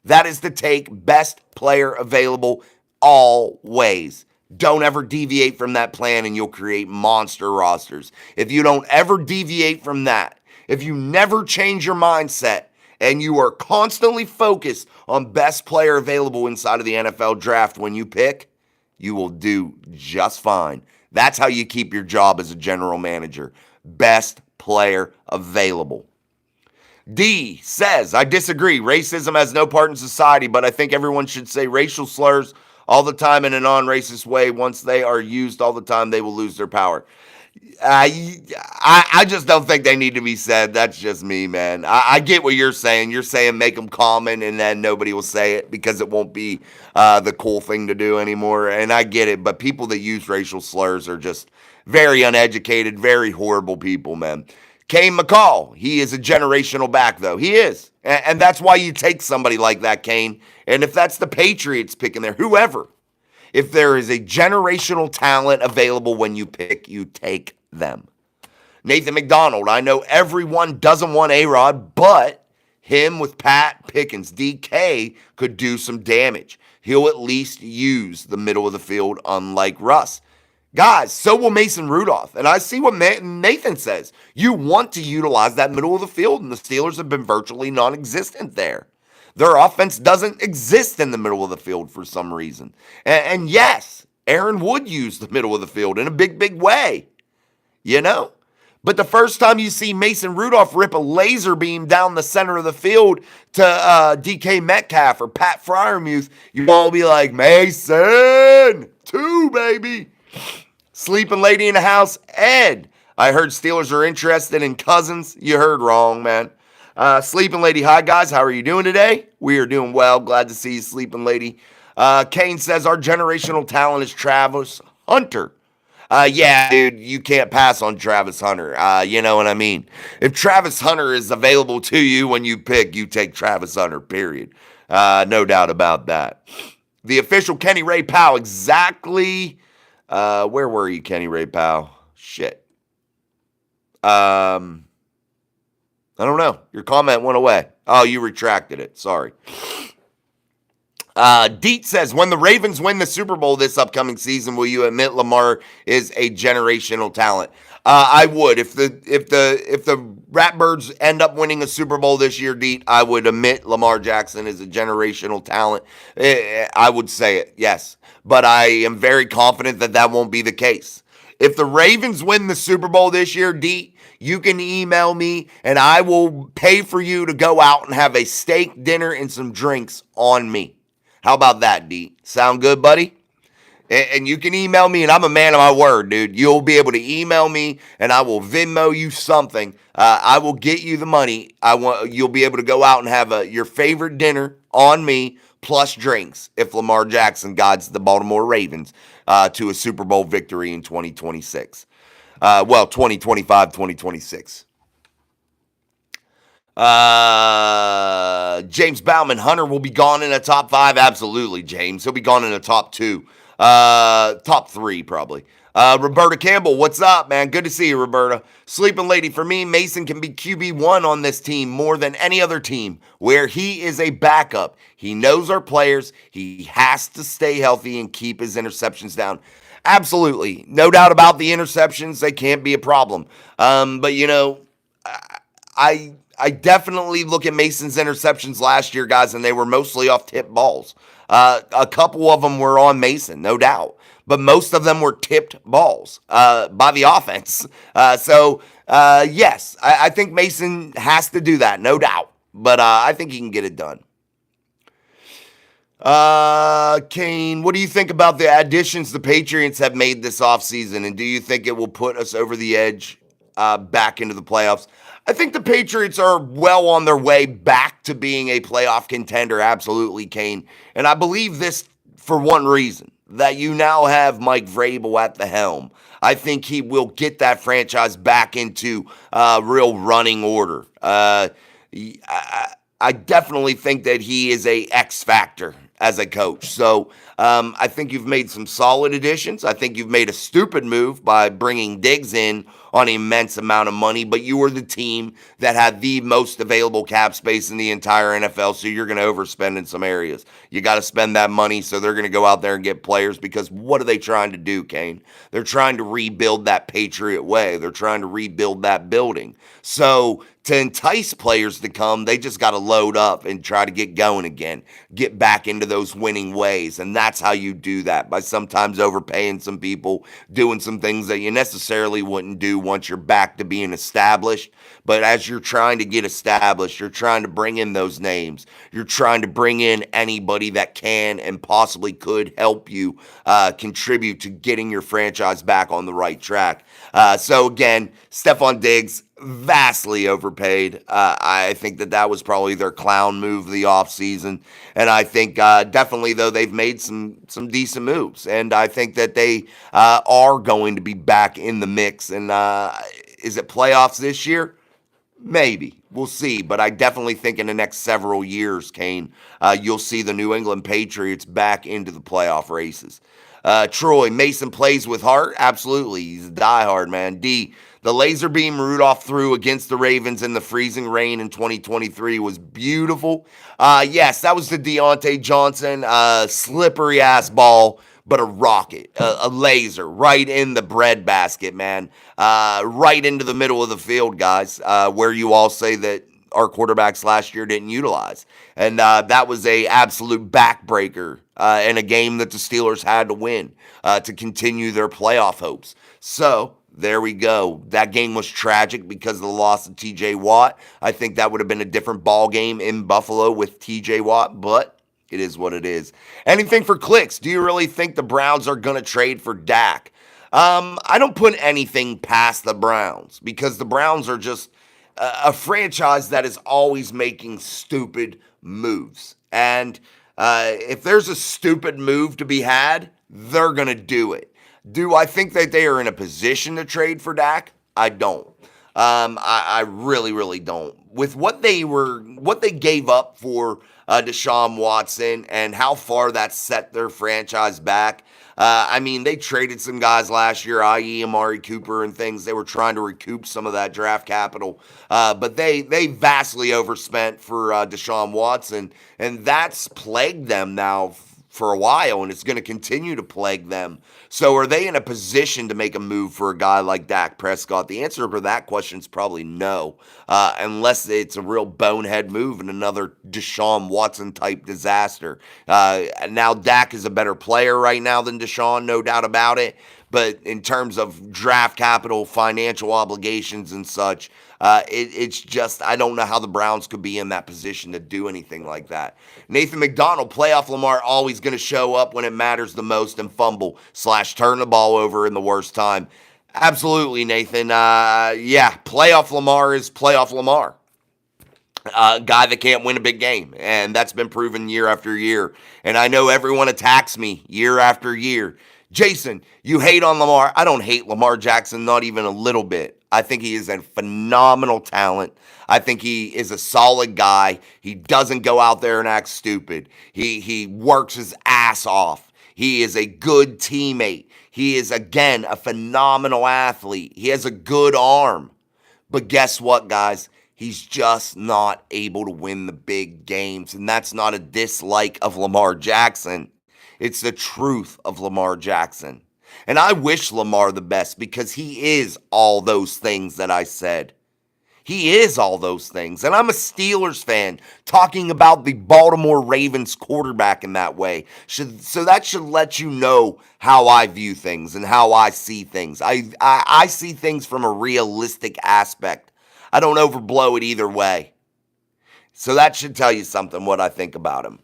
That is to take best player available always. Don't ever deviate from that plan, and you'll create monster rosters. If you don't ever deviate from that, if you never change your mindset, and you are constantly focused on best player available inside of the NFL draft when you pick, you will do just fine. That's how you keep your job as a general manager. Best player available. D says, I disagree. Racism has no part in society, but I think everyone should say racial slurs all the time in a non-racist way. Once they are used all the time, they will lose their power. I just don't think they need to be said. That's just me, man. I get what you're saying. You're saying make them common and then nobody will say it because it won't be the cool thing to do anymore. And I get it, but people that use racial slurs are just very uneducated, very horrible people, man. Kane McCall, he is a generational back, though. He is. And that's why you take somebody like that, Kane. And if that's the Patriots picking there, whoever, if there is a generational talent available when you pick, you take them. Nathan McDonald, I know everyone doesn't want A-Rod, but him with Pat Pickens, DK, could do some damage. He'll at least use the middle of the field, unlike Russ. Guys, so will Mason Rudolph. And I see what Nathan says. You want to utilize that middle of the field, and the Steelers have been virtually non-existent there. Their offense doesn't exist in the middle of the field for some reason. And yes, Aaron would use the middle of the field in a big, big way. You know? But the first time you see Mason Rudolph rip a laser beam down the center of the field to DK Metcalf or Pat Freiermuth, you all be like, Mason, 2, baby. Sleeping lady in the house, Ed. I heard Steelers are interested in Cousins. You heard wrong, man. Sleeping lady, hi guys, how are you doing today? We are doing well. Glad to see you, sleeping lady. Kane says our generational talent is Travis Hunter. Yeah, dude, you can't pass on Travis Hunter. You know what I mean? If Travis Hunter is available to you when you pick, you take Travis Hunter, period. No doubt about that. The official Kenny Ray Powell, exactly. Where were you, Kenny Ray Powell? Shit. I don't know. Your comment went away. Oh, you retracted it. Sorry. Deet says, when the Ravens win the Super Bowl this upcoming season, will you admit Lamar is a generational talent? I would. If the Ratbirds end up winning a Super Bowl this year, Deet, I would admit Lamar Jackson is a generational talent. I would say it, yes. But I am very confident that that won't be the case. If the Ravens win the Super Bowl this year, Deet, you can email me and I will pay for you to go out and have a steak dinner and some drinks on me. How about that, D? Sound good, buddy? And you can email me, and I'm a man of my word, dude. You'll be able to email me, and I will Venmo you something. I will get you the money. You'll be able to go out and have your favorite dinner on me, plus drinks, if Lamar Jackson guides the Baltimore Ravens to a Super Bowl victory in 2026. 2025, 2026. James Bauman, Hunter will be gone in a top 5. Absolutely, James. He'll be gone in a top 2. Top 3, probably. Roberta Campbell, what's up, man? Good to see you, Roberta. Sleeping Lady, for me, Mason can be QB1 on this team more than any other team where he is a backup. He knows our players. He has to stay healthy and keep his interceptions down. Absolutely. No doubt about the interceptions. They can't be a problem. But, you know, I definitely look at Mason's interceptions last year, guys, and they were mostly off tip balls. A couple of them were on Mason, no doubt. But most of them were tipped balls by the offense. Yes, I think Mason has to do that, no doubt. But I think he can get it done. Kane, what do you think about the additions the Patriots have made this offseason? And do you think it will put us over the edge back into the playoffs? I think the Patriots are well on their way back to being a playoff contender, absolutely, Kane. And I believe this for one reason, that you now have Mike Vrabel at the helm. I think he will get that franchise back into real running order. I definitely think that he is a X factor as a coach. So I think you've made some solid additions. I think you've made a stupid move by bringing Diggs in on an immense amount of money, but you were the team that had the most available cap space in the entire NFL, so you're going to overspend in some areas. You got to spend that money, so they're going to go out there and get players, because what are they trying to do, Kane? They're trying to rebuild that Patriot way. They're trying to rebuild that building. So to entice players to come, they just got to load up and try to get going again, get back into those winning ways, and that's how you do that, by sometimes overpaying some people, doing some things that you necessarily wouldn't do once you're back to being established. But as you're trying to get established, you're trying to bring in those names. You're trying to bring in anybody that can and possibly could help you contribute to getting your franchise back on the right track. So again, Stephon Diggs, vastly overpaid. I think that was probably their clown move of the offseason. And I think definitely, though, they've made some decent moves. And I think that they are going to be back in the mix. And is it playoffs this year? Maybe. We'll see. But I definitely think in the next several years, Kane, you'll see the New England Patriots back into the playoff races. Troy, Mason plays with heart? Absolutely. He's a diehard, man. D, the laser beam Rudolph threw against the Ravens in the freezing rain in 2023 was beautiful. Yes, that was the Deontay Johnson slippery-ass ball, but a rocket, a laser right in the breadbasket, man. Right into the middle of the field, guys, where you all say that our quarterbacks last year didn't utilize. And that was a absolute backbreaker in a game that the Steelers had to win to continue their playoff hopes. So there we go. That game was tragic because of the loss of TJ Watt. I think that would have been a different ball game in Buffalo with TJ Watt, but it is what it is. Anything for clicks? Do you really think the Browns are going to trade for Dak? I don't put anything past the Browns, because the Browns are just a franchise that is always making stupid moves. And If there's a stupid move to be had, they're going to do it. Do I think that they are in a position to trade for Dak? I don't. I really, really don't. With what they gave up for Deshaun Watson and how far that set their franchise back. I mean, they traded some guys last year, i.e., Amari Cooper and things. They were trying to recoup some of that draft capital, but they vastly overspent for Deshaun Watson, and that's plagued them now for a while, and it's going to continue to plague them. So are they in a position to make a move for a guy like Dak Prescott? The answer to that question is probably no, unless it's a real bonehead move and another Deshaun Watson type disaster. Now Dak is a better player right now than Deshaun, no doubt about it. But in terms of draft capital, financial obligations, and such, it's just, I don't know how the Browns could be in that position to do anything like that. Nathan McDonald, playoff Lamar, always going to show up when it matters the most and fumble / turn the ball over in the worst time. Absolutely, Nathan. Yeah, playoff Lamar is playoff Lamar. A guy that can't win a big game, and that's been proven year after year. And I know everyone attacks me year after year. Jason, you hate on Lamar. I don't hate Lamar Jackson, not even a little bit. I think he is a phenomenal talent. I think he is a solid guy. He doesn't go out there and act stupid. He works his ass off. He is a good teammate. He is, again, a phenomenal athlete. He has a good arm. But guess what, guys? He's just not able to win the big games. And that's not a dislike of Lamar Jackson. It's the truth of Lamar Jackson. And I wish Lamar the best because he is all those things that I said. He is all those things. And I'm a Steelers fan talking about the Baltimore Ravens quarterback in that way. So that should let you know how I view things and how I see things. I see things from a realistic aspect. I don't overblow it either way. So that should tell you something what I think about him.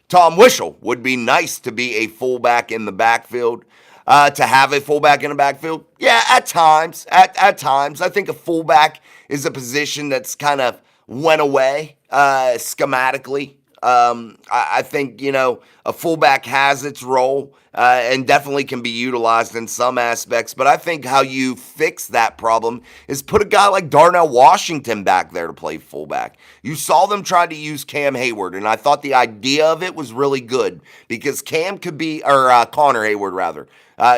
Tom Wishel, would be nice to be a fullback in the backfield. To have a fullback in the backfield? Yeah, at times. At times. I think a fullback is a position that's kind of went away schematically. I think, a fullback has its role and definitely can be utilized in some aspects. But I think how you fix that problem is put a guy like Darnell Washington back there to play fullback. You saw them try to use Cam Hayward, and I thought the idea of it was really good because Cam could be, or Connor Hayward rather,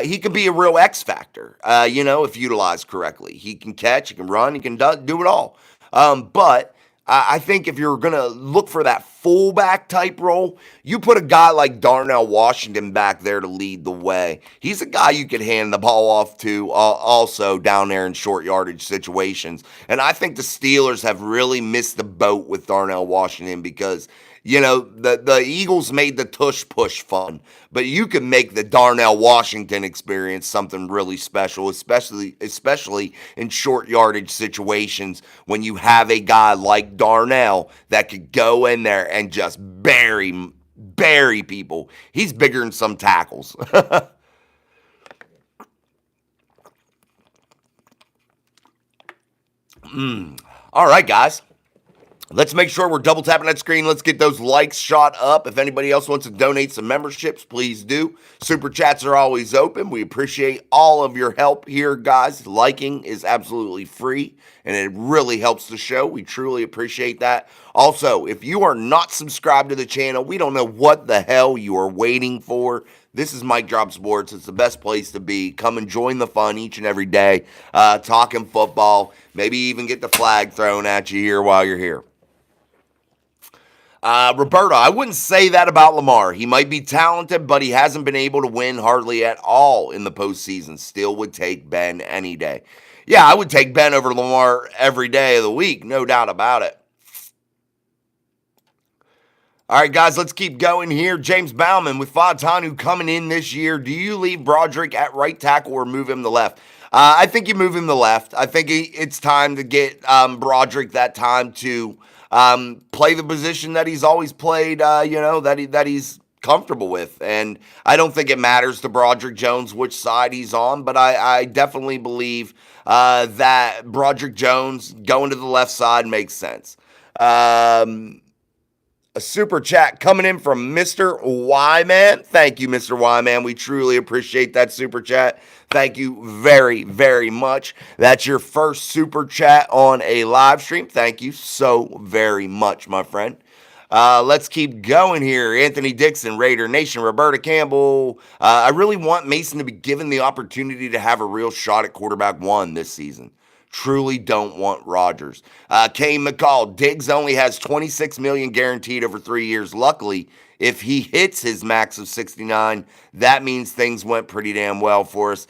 he could be a real X factor, if utilized correctly. He can catch, he can run, he can do it all. But I think if you're going to look for that fullback type role, you put a guy like Darnell Washington back there to lead the way. He's a guy you could hand the ball off to also down there in short yardage situations. And I think the Steelers have really missed the boat with Darnell Washington because, the Eagles made the tush push fun, but you can make the Darnell Washington experience something really special, especially in short yardage situations when you have a guy like Darnell that could go in there and just bury people. He's bigger than some tackles. All right, guys. Let's make sure we're double tapping that screen. Let's get those likes shot up. If anybody else wants to donate some memberships, please do. Super chats are always open. We appreciate all of your help here, guys. Liking is absolutely free, and it really helps the show. We truly appreciate that. Also, if you are not subscribed to the channel, we don't know what the hell you are waiting for. This is Mike Drop Sports. It's the best place to be. Come and join the fun each and every day, talking football. Maybe even get the flag thrown at you here while you're here. Roberta, I wouldn't say that about Lamar. He might be talented, but he hasn't been able to win hardly at all in the postseason. Still would take Ben any day. Yeah, I would take Ben over Lamar every day of the week, no doubt about it. All right, guys, let's keep going here. James Bauman, with Fatanu coming in this year, do you leave Broderick at right tackle or move him to left? I think you move him to left. I think it's time to get Broderick that time to play the position that he's always played, that he's comfortable with. And I don't think it matters to Broderick Jones which side he's on, but I definitely believe that Broderick Jones going to the left side makes sense. A super chat coming in from Mr. Y-Man. Thank you, Mr. Y-Man. We truly appreciate that super chat. Thank you very, very much. That's your first super chat on a live stream. Thank you so very much, my friend. Let's keep going here. Anthony Dixon, Raider Nation, Roberta Campbell. I really want Mason to be given the opportunity to have a real shot at quarterback one this season. Truly don't want Rodgers. Kane McCall, Diggs only has $26 million guaranteed over 3 years. Luckily, if he hits his max of 69, that means things went pretty damn well for us.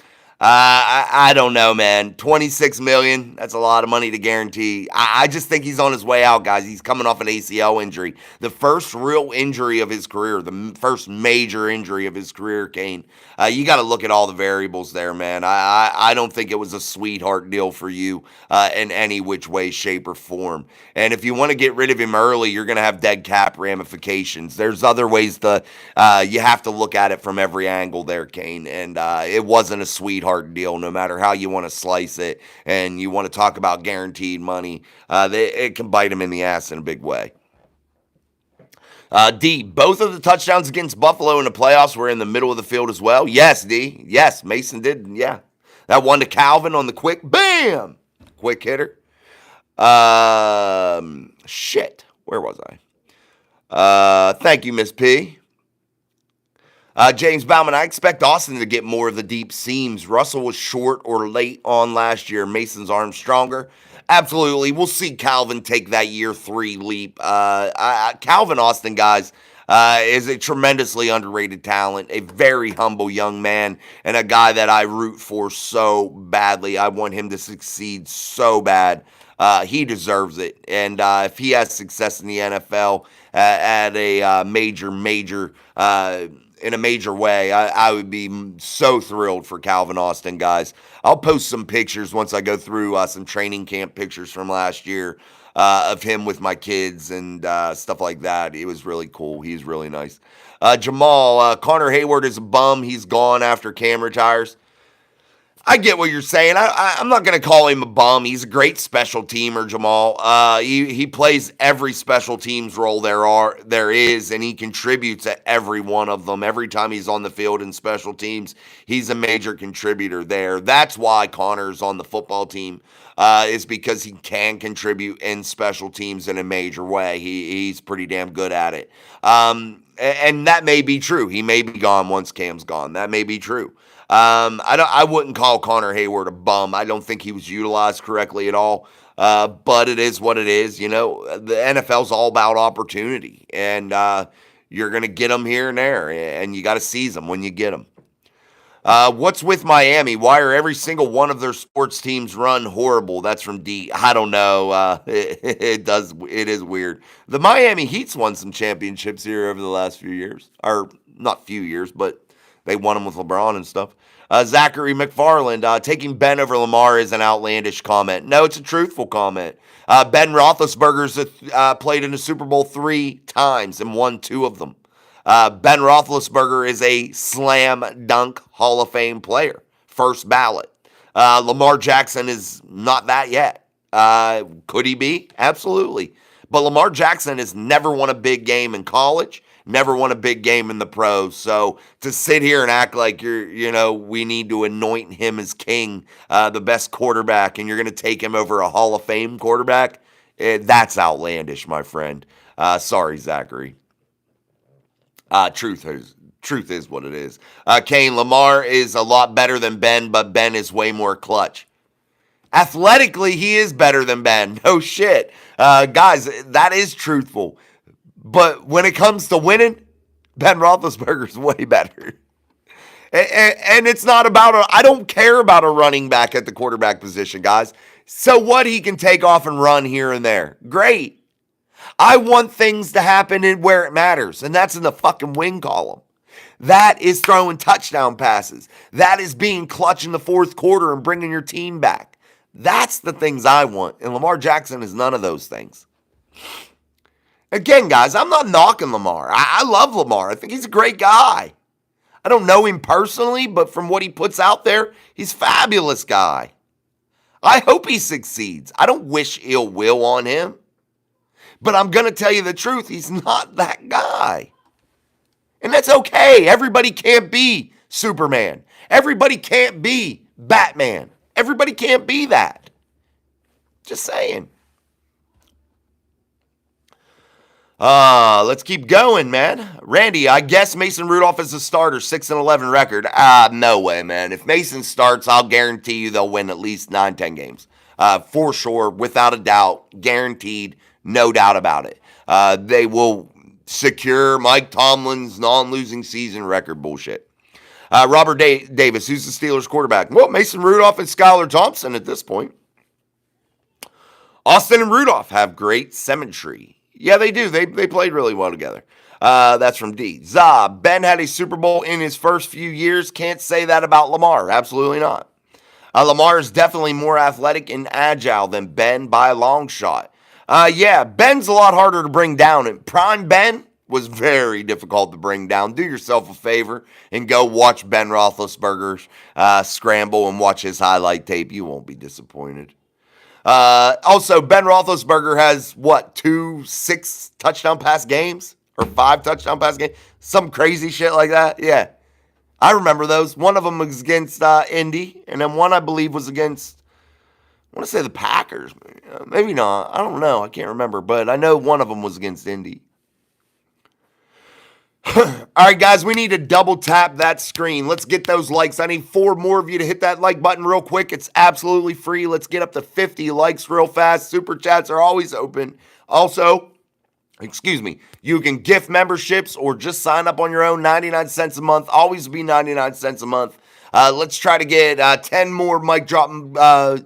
I don't know, man. $26 million, that's a lot of money to guarantee. I just think he's on his way out, guys. He's coming off an ACL injury. The first real injury of his career, the first major injury of his career, Kane. You got to look at all the variables there, man. I don't think it was a sweetheart deal for you in any which way, shape, or form. And if you want to get rid of him early, you're going to have dead cap ramifications. There's other ways to, you have to look at it from every angle there, Kane. And it wasn't a sweetheart deal, no matter how you want to slice it. And you want to talk about guaranteed money, it can bite him in the ass in a big way. D, both of the touchdowns against Buffalo in the playoffs were in the middle of the field as well. Yes, D. Yes, Mason did. Yeah. That one to Calvin on the quick, bam! Quick hitter. Shit. Where was I? Thank you, Miss P. James Bauman, I expect Austin to get more of the deep seams. Russell was short or late on last year. Mason's arm stronger. Absolutely. We'll see Calvin take that year 3 leap. Calvin Austin, guys, is a tremendously underrated talent, a very humble young man, and a guy that I root for so badly. I want him to succeed so bad. He deserves it. And if he has success in the NFL at a major in a major way, I would be so thrilled for Calvin Austin, guys. I'll post some pictures once I go through some training camp pictures from last year of him with my kids and stuff like that. It was really cool. He's really nice. Jamal, Connor Hayward is a bum. He's gone after Cam retires. I get what you're saying. I'm not going to call him a bum. He's a great special teamer, Jamal. He plays every special teams role there is, and he contributes at every one of them. Every time he's on the field in special teams, he's a major contributor there. That's why Connor's on the football team, is because he can contribute in special teams in a major way. He's pretty damn good at it. And that may be true. He may be gone once Cam's gone. That may be true. I wouldn't call Connor Hayward a bum. I don't think he was utilized correctly at all. But it is what it is. You know, the NFL's all about opportunity, and you're going to get them here and there, and you got to seize them when you get them. What's with Miami? Why are every single one of their sports teams run horrible? That's from D. I don't know. It is weird. The Miami Heat's won some championships here over the last few years, or not few years, but they won them with LeBron and stuff. Zachary McFarland, taking Ben over Lamar is an outlandish comment. No, it's a truthful comment. Ben Roethlisberger's played in the Super Bowl 3 times and won 2 of them. Ben Roethlisberger is a slam dunk Hall of Fame player. First ballot. Lamar Jackson is not that yet. Could he be? Absolutely. But Lamar Jackson has never won a big game in college. Never won a big game in the pros. So to sit here and act like we need to anoint him as king, the best quarterback, and you're going to take him over a Hall of Fame quarterback, that's outlandish, my friend. Sorry, Zachary. Truth is what it is. Kane, Lamar is a lot better than Ben, but Ben is way more clutch. Athletically, he is better than Ben. No shit. Guys, that is truthful. But when it comes to winning, Ben Roethlisberger's way better. And it's not about I don't care about a running back at the quarterback position, guys. So what, he can take off and run here and there. Great. I want things to happen in where it matters, and that's in the fucking win column. That is throwing touchdown passes. That is being clutch in the fourth quarter and bringing your team back. That's the things I want, and Lamar Jackson is none of those things. Again, guys, I'm not knocking Lamar. I love Lamar. I think he's a great guy. I don't know him personally, but from what he puts out there, he's a fabulous guy. I hope he succeeds. I don't wish ill will on him. But I'm going to tell you the truth. He's not that guy. And that's okay. Everybody can't be Superman. Everybody can't be Batman. Everybody can't be that. Just saying. Let's keep going, man. Randy, I guess Mason Rudolph is a starter, 6-11 record. No way, man. If Mason starts, I'll guarantee you they'll win at least 9-10 games. For sure, without a doubt, guaranteed, no doubt about it. They will secure Mike Tomlin's non-losing season record bullshit. Robert Davis, who's the Steelers quarterback? Well, Mason Rudolph and Skylar Thompson at this point. Austin and Rudolph have great symmetry. Yeah, they do. They played really well together. That's from D. Ben had a Super Bowl in his first few years. Can't say that about Lamar. Absolutely not. Lamar is definitely more athletic and agile than Ben by a long shot. Yeah, Ben's a lot harder to bring down. And prime Ben was very difficult to bring down. Do yourself a favor and go watch Ben Roethlisberger scramble and watch his highlight tape. You won't be disappointed. Also, Ben Roethlisberger has, 6 touchdown pass games? Or 5 touchdown pass games? Some crazy shit like that? Yeah. I remember those. One of them was against Indy, and then one, I believe, was against, I want to say the Packers. Maybe not. I don't know. I can't remember. But I know one of them was against Indy. All right, guys, we need to double tap that screen. Let's get those likes. I need 4 more of you to hit that like button real quick. It's absolutely free. Let's get up to 50 likes real fast. Super chats are always open. Also, you can gift memberships or just sign up on your own, 99 cents a month. Always be 99 cents a month. Let's try to get 10 more Mic Drop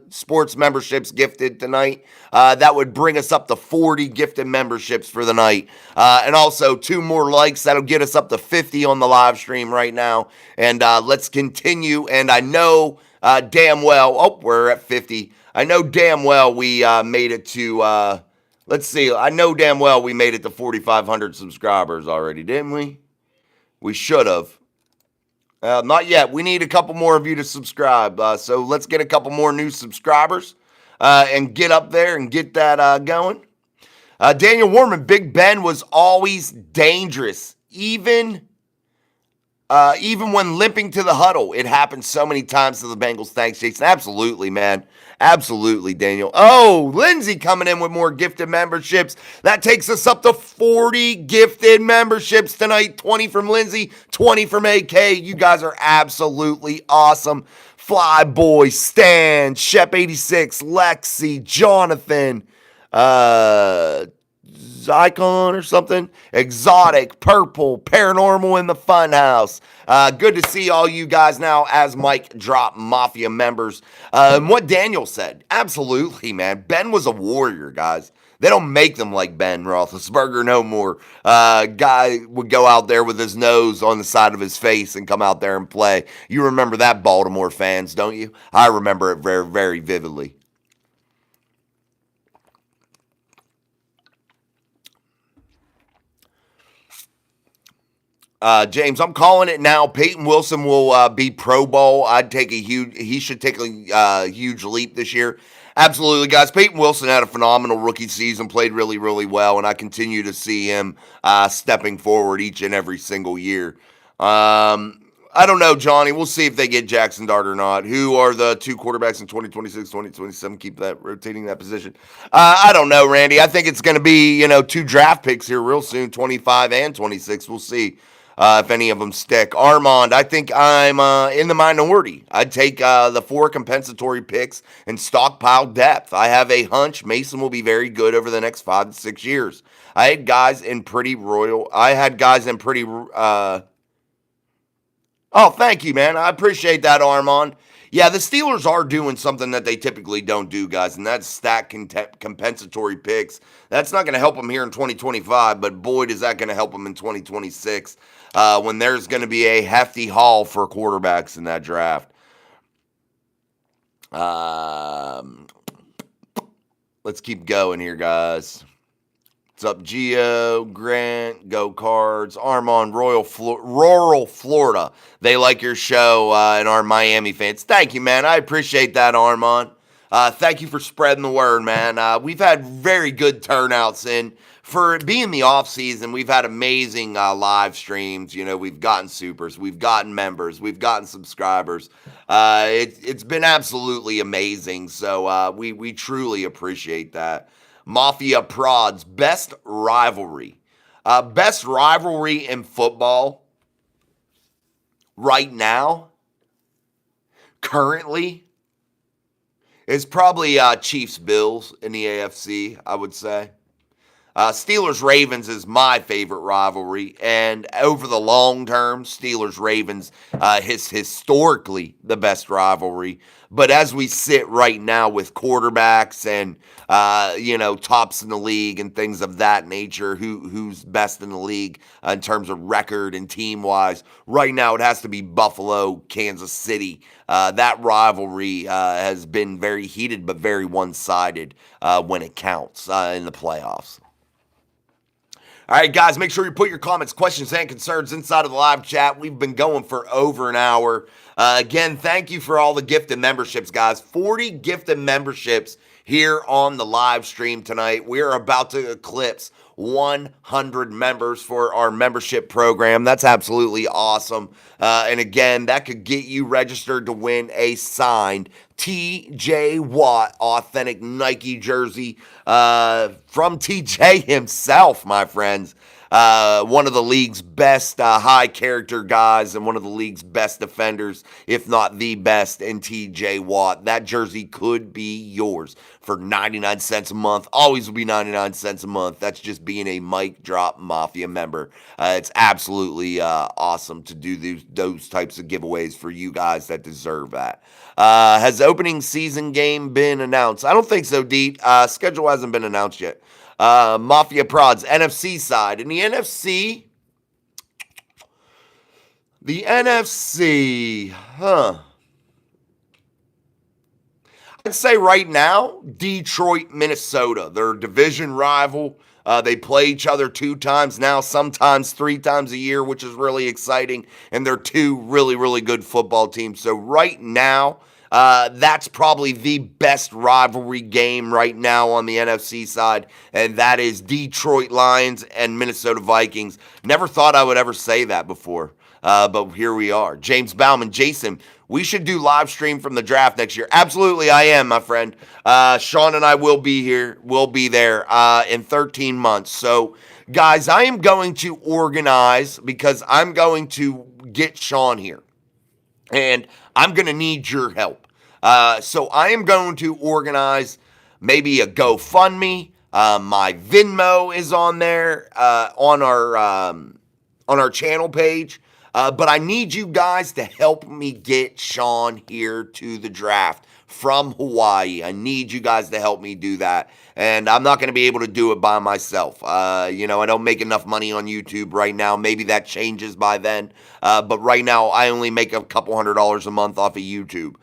Sports memberships gifted tonight. That would bring us up to 40 gifted memberships for the night. And also 2 more likes. That'll get us up to 50 on the live stream right now. And let's continue. And I know damn well, we're at 50. I know damn well we made it to, let's see. I know damn well we made it to 4,500 subscribers already, didn't we? We should have. Not yet. We need a couple more of you to subscribe. So let's get a couple more new subscribers and get up there and get that going. Daniel Warman, Big Ben was always dangerous. Even when limping to the huddle. It happened so many times to the Bengals. Thanks, Jason. Absolutely, man. Absolutely, Daniel. Oh, Lindsay coming in with more gifted memberships. That takes us up to 40 gifted memberships tonight. 20 from Lindsay, 20 from AK. You guys are absolutely awesome. Flyboy, Stan, Shep86, Lexi, Jonathan, Zycon or something, Exotic, Purple, Paranormal in the Funhouse. Good to see all you guys now as Mic Drop Mafia members. And what Daniel said, absolutely, man. Ben was a warrior, guys. They don't make them like Ben Roethlisberger no more. Guy would go out there with his nose on the side of his face and come out there and play. You remember that, Baltimore fans, don't you? I remember it very, very vividly. James, I'm calling it now. Peyton Wilson will be Pro Bowl. He should take a huge leap this year. Absolutely, guys. Peyton Wilson had a phenomenal rookie season, played really, really well, and I continue to see him stepping forward each and every single year. I don't know, Johnny. We'll see if they get Jackson Dart or not. Who are the 2 quarterbacks in 2026, 2027? Keep that rotating that position. I don't know, Randy. I think it's going to be 2 draft picks here real soon, 25 and 26. We'll see. If any of them stick. Armand, I think I'm in the minority. I'd take the 4 compensatory picks and stockpile depth. I have a hunch Mason will be very good over the next 5 to 6 years. I had guys in pretty. Oh, thank you, man. I appreciate that, Armand. Yeah, the Steelers are doing something that they typically don't do, guys, and that's stack compensatory picks. That's not going to help them here in 2025, but boy, does that going to help them in 2026 when there's going to be a hefty haul for quarterbacks in that draft. Let's keep going here, guys. What's up, Geo, Grant, Go Cards, Armand, Rural, Florida. They like your show and are Miami fans. Thank you, man. I appreciate that, Armand. Thank you for spreading the word, man. We've had very good turnouts, and for it being the off season, we've had amazing live streams. We've gotten supers, we've gotten members, we've gotten subscribers. It's been absolutely amazing. So we truly appreciate that. Mafia Prods, best rivalry. Best rivalry in football right now, currently, is probably Chiefs Bills in the AFC, I would say. Steelers Ravens is my favorite rivalry, and over the long term, Steelers Ravens is historically the best rivalry. But as we sit right now with quarterbacks and tops in the league and things of that nature, who's best in the league in terms of record and team wise, right now it has to be Buffalo, Kansas City. That rivalry has been very heated but very one sided when it counts in the playoffs. All right, guys, make sure you put your comments, questions, and concerns inside of the live chat. We've been going for over an hour. Again, thank you for all the gifted memberships, guys. 40 gifted memberships here on the live stream tonight. We're about to eclipse 100 members for our membership program. That's absolutely awesome. And again, that could get you registered to win a signed TJ Watt authentic Nike jersey from TJ himself, my friends. One of the league's best high character guys and one of the league's best defenders, if not the best, in TJ Watt. That jersey could be yours for 99 cents a month. Always will be 99 cents a month. That's just being a Mic Drop Mafia member. It's absolutely awesome to do those types of giveaways for you guys that deserve that. Has the opening season game been announced? I don't think so, Deet. Schedule hasn't been announced yet. Mafia Prods, NFC side. And the NFC, I'd say right now, Detroit, Minnesota. They're a division rival. They play each other 2 times now, sometimes 3 times a year, which is really exciting. And they're 2 really, really good football teams. So right now, that's probably the best rivalry game right now on the NFC side, and that is Detroit Lions and Minnesota Vikings. Never thought I would ever say that before, but here we are. James Bauman, Jason, we should do live stream from the draft next year. Absolutely, I am, my friend. Sean and I will be here. We'll be there in 13 months. So, guys, I am going to organize because I'm going to get Sean here. And I'm going to need your help. So I am going to organize maybe a GoFundMe. My Venmo is on there on our channel page. But I need you guys to help me get Sean here to the draft from Hawaii. I need you guys to help me do that. And I'm not going to be able to do it by myself. I don't make enough money on YouTube right now. Maybe that changes by then. But right now, I only make a couple $100s a month off of YouTube.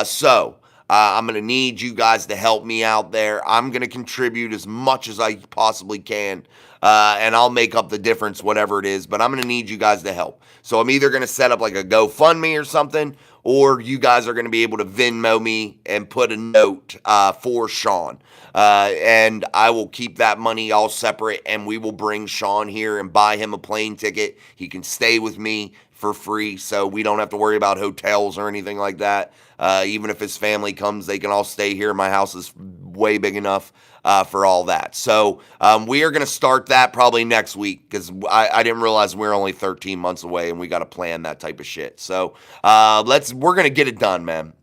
So I'm going to need you guys to help me out there. I'm going to contribute as much as I possibly can. And I'll make up the difference, whatever it is. But I'm going to need you guys to help. So I'm either going to set up like a GoFundMe or something, or you guys are going to be able to Venmo me and put a note for Sean. And I will keep that money all separate, and we will bring Sean here and buy him a plane ticket. He can stay with me for free, so we don't have to worry about hotels or anything like that. Even if his family comes, they can all stay here. My house is way big enough for all that. So we are going to start that probably next week because I didn't realize we're only 13 months away and we got to plan that type of shit. So we're going to get it done, man.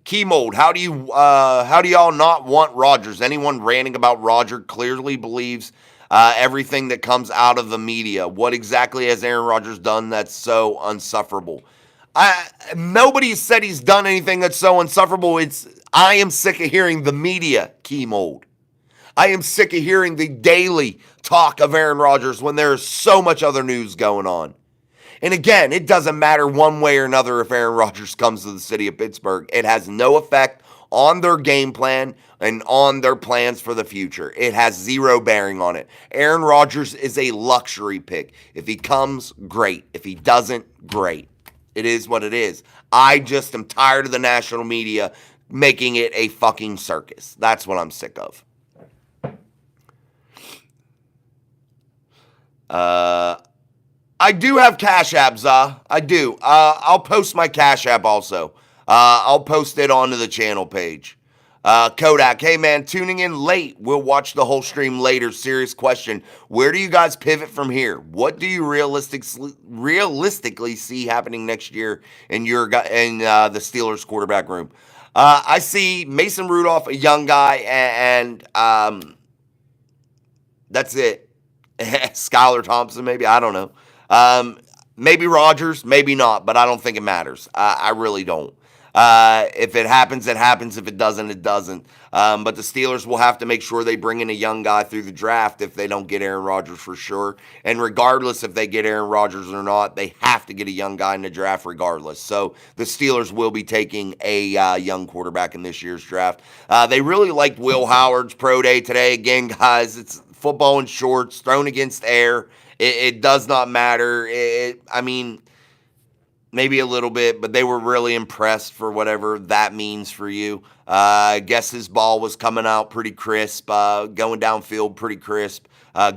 Key mode. How do y'all not want Rodgers? Anyone ranting about Rodgers clearly believes everything that comes out of the media. What exactly has Aaron Rodgers done that's so unsufferable? Nobody said he's done anything that's so unsufferable. I am sick of hearing the media, key mode. I am sick of hearing the daily talk of Aaron Rodgers when there is so much other news going on. And again, it doesn't matter one way or another if Aaron Rodgers comes to the city of Pittsburgh. It has no effect on their game plan and on their plans for the future. It has zero bearing on it. Aaron Rodgers is a luxury pick. If he comes, great. If he doesn't, great. It is what it is. I just am tired of the national media making it a fucking circus. That's what I'm sick of. I do have Cash App, Za. I do. I'll post my Cash App also. I'll post it onto the channel page. Kodak, hey man, tuning in late. We'll watch the whole stream later. Serious question. Where do you guys pivot from here? What do you realistically see happening next year in the Steelers quarterback room? I see Mason Rudolph, a young guy, and that's it. Skylar Thompson, maybe. I don't know. Maybe Rodgers, maybe not, but I don't think it matters. I really don't. If it happens, it happens. If it doesn't, it doesn't. But the Steelers will have to make sure they bring in a young guy through the draft if they don't get Aaron Rodgers for sure. And regardless if they get Aaron Rodgers or not, they have to get a young guy in the draft regardless. So the Steelers will be taking a young quarterback in this year's draft. They really liked Will Howard's pro day today. Again, guys, it's football in shorts, thrown against air. It does not matter. I mean, maybe a little bit, but they were really impressed for whatever that means for you. I guess his ball was coming out pretty crisp, going downfield pretty crisp.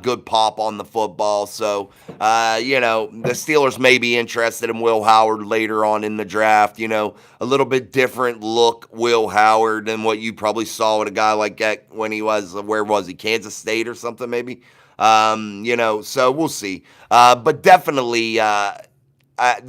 Good pop on the football. So, the Steelers may be interested in Will Howard later on in the draft. A little bit different look Will Howard than what you probably saw with a guy like that when he was, where was he? Kansas State or something maybe? So we'll see. But definitely, the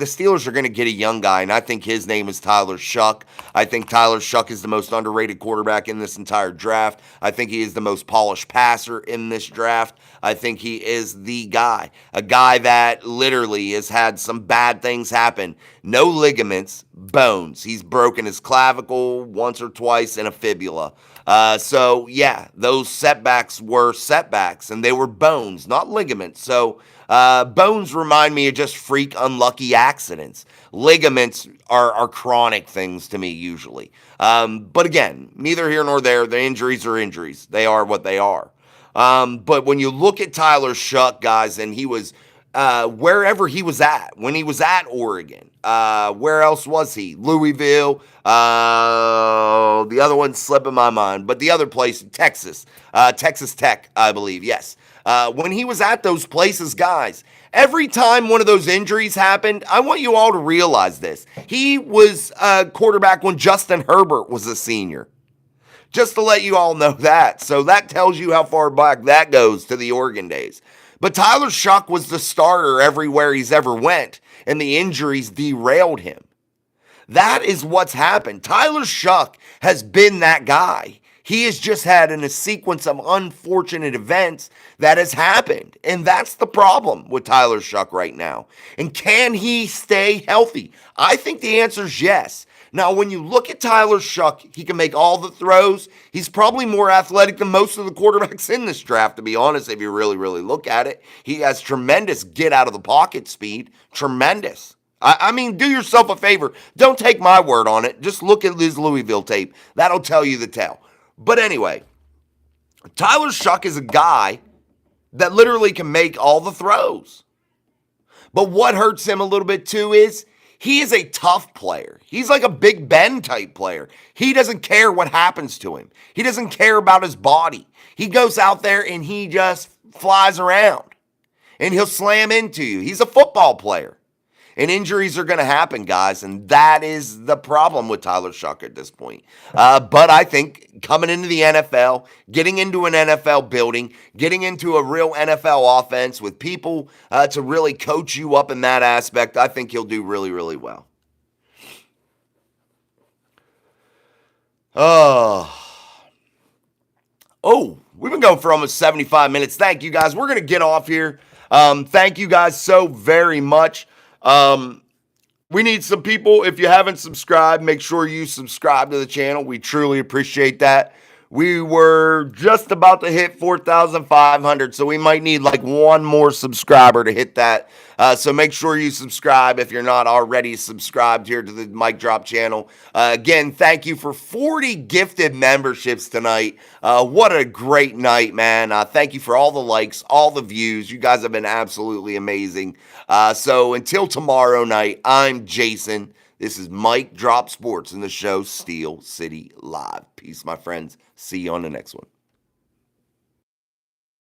Steelers are going to get a young guy, and I think his name is Tyler Shuck. I think Tyler Shuck is the most underrated quarterback in this entire draft. I think he is the most polished passer in this draft. I think he is the guy, a guy that literally has had some bad things happen. No ligaments, bones. He's broken his clavicle once or twice and a fibula. Those setbacks were setbacks, and they were bones, not ligaments. So bones remind me of just freak unlucky accidents. Ligaments are chronic things to me usually. But again, neither here nor there. The injuries are injuries. They are what they are. But when you look at Tyler Shuck, guys, and he was wherever he was at, when he was at Oregon, where else was he? Louisville, the other one's slipping my mind, but the other place, Texas Tech, I believe, yes. When he was at those places, guys, every time one of those injuries happened, I want you all to realize this. He was a quarterback when Justin Herbert was a senior. Just to let you all know that. So that tells you how far back that goes to the Oregon days. But Tyler Shuck was the starter everywhere he's ever went, and the injuries derailed him. That is what's happened. Tyler Shuck has been that guy. He has just had a sequence of unfortunate events that has happened. And that's the problem with Tyler Shuck right now. And can he stay healthy? I think the answer is yes. Now, when you look at Tyler Shuck, he can make all the throws. He's probably more athletic than most of the quarterbacks in this draft, to be honest, if you really, really look at it. He has tremendous get-out-of-the-pocket speed. Tremendous. I mean, do yourself a favor. Don't take my word on it. Just look at his Louisville tape. That'll tell you the tale. But anyway, Tyler Shuck is a guy that literally can make all the throws. But what hurts him a little bit too is he is a tough player. He's like a Big Ben type player. He doesn't care what happens to him. He doesn't care about his body. He goes out there and he just flies around. And he'll slam into you. He's a football player. And injuries are going to happen, guys. And that is the problem with Tyler Shuck at this point. But I think coming into the NFL, getting into an NFL building, getting into a real NFL offense with people to really coach you up in that aspect, I think he'll do really, really well. We've been going for almost 75 minutes. Thank you, guys. We're going to get off here. Thank you, guys, so very much. We need some people. If you haven't subscribed, make sure you subscribe to the channel. We truly appreciate that. We were just about to hit 4,500, so we might need like one more subscriber to hit that. So make sure you subscribe if you're not already subscribed here to the Mic Drop channel. Again, thank you for 40 gifted memberships tonight. What a great night, man. Thank you for all the likes, all the views. You guys have been absolutely amazing. So until tomorrow night, I'm Jason. This is Mike Drop Sports in the show Steel City Live. Peace, my friends. See you on the next one.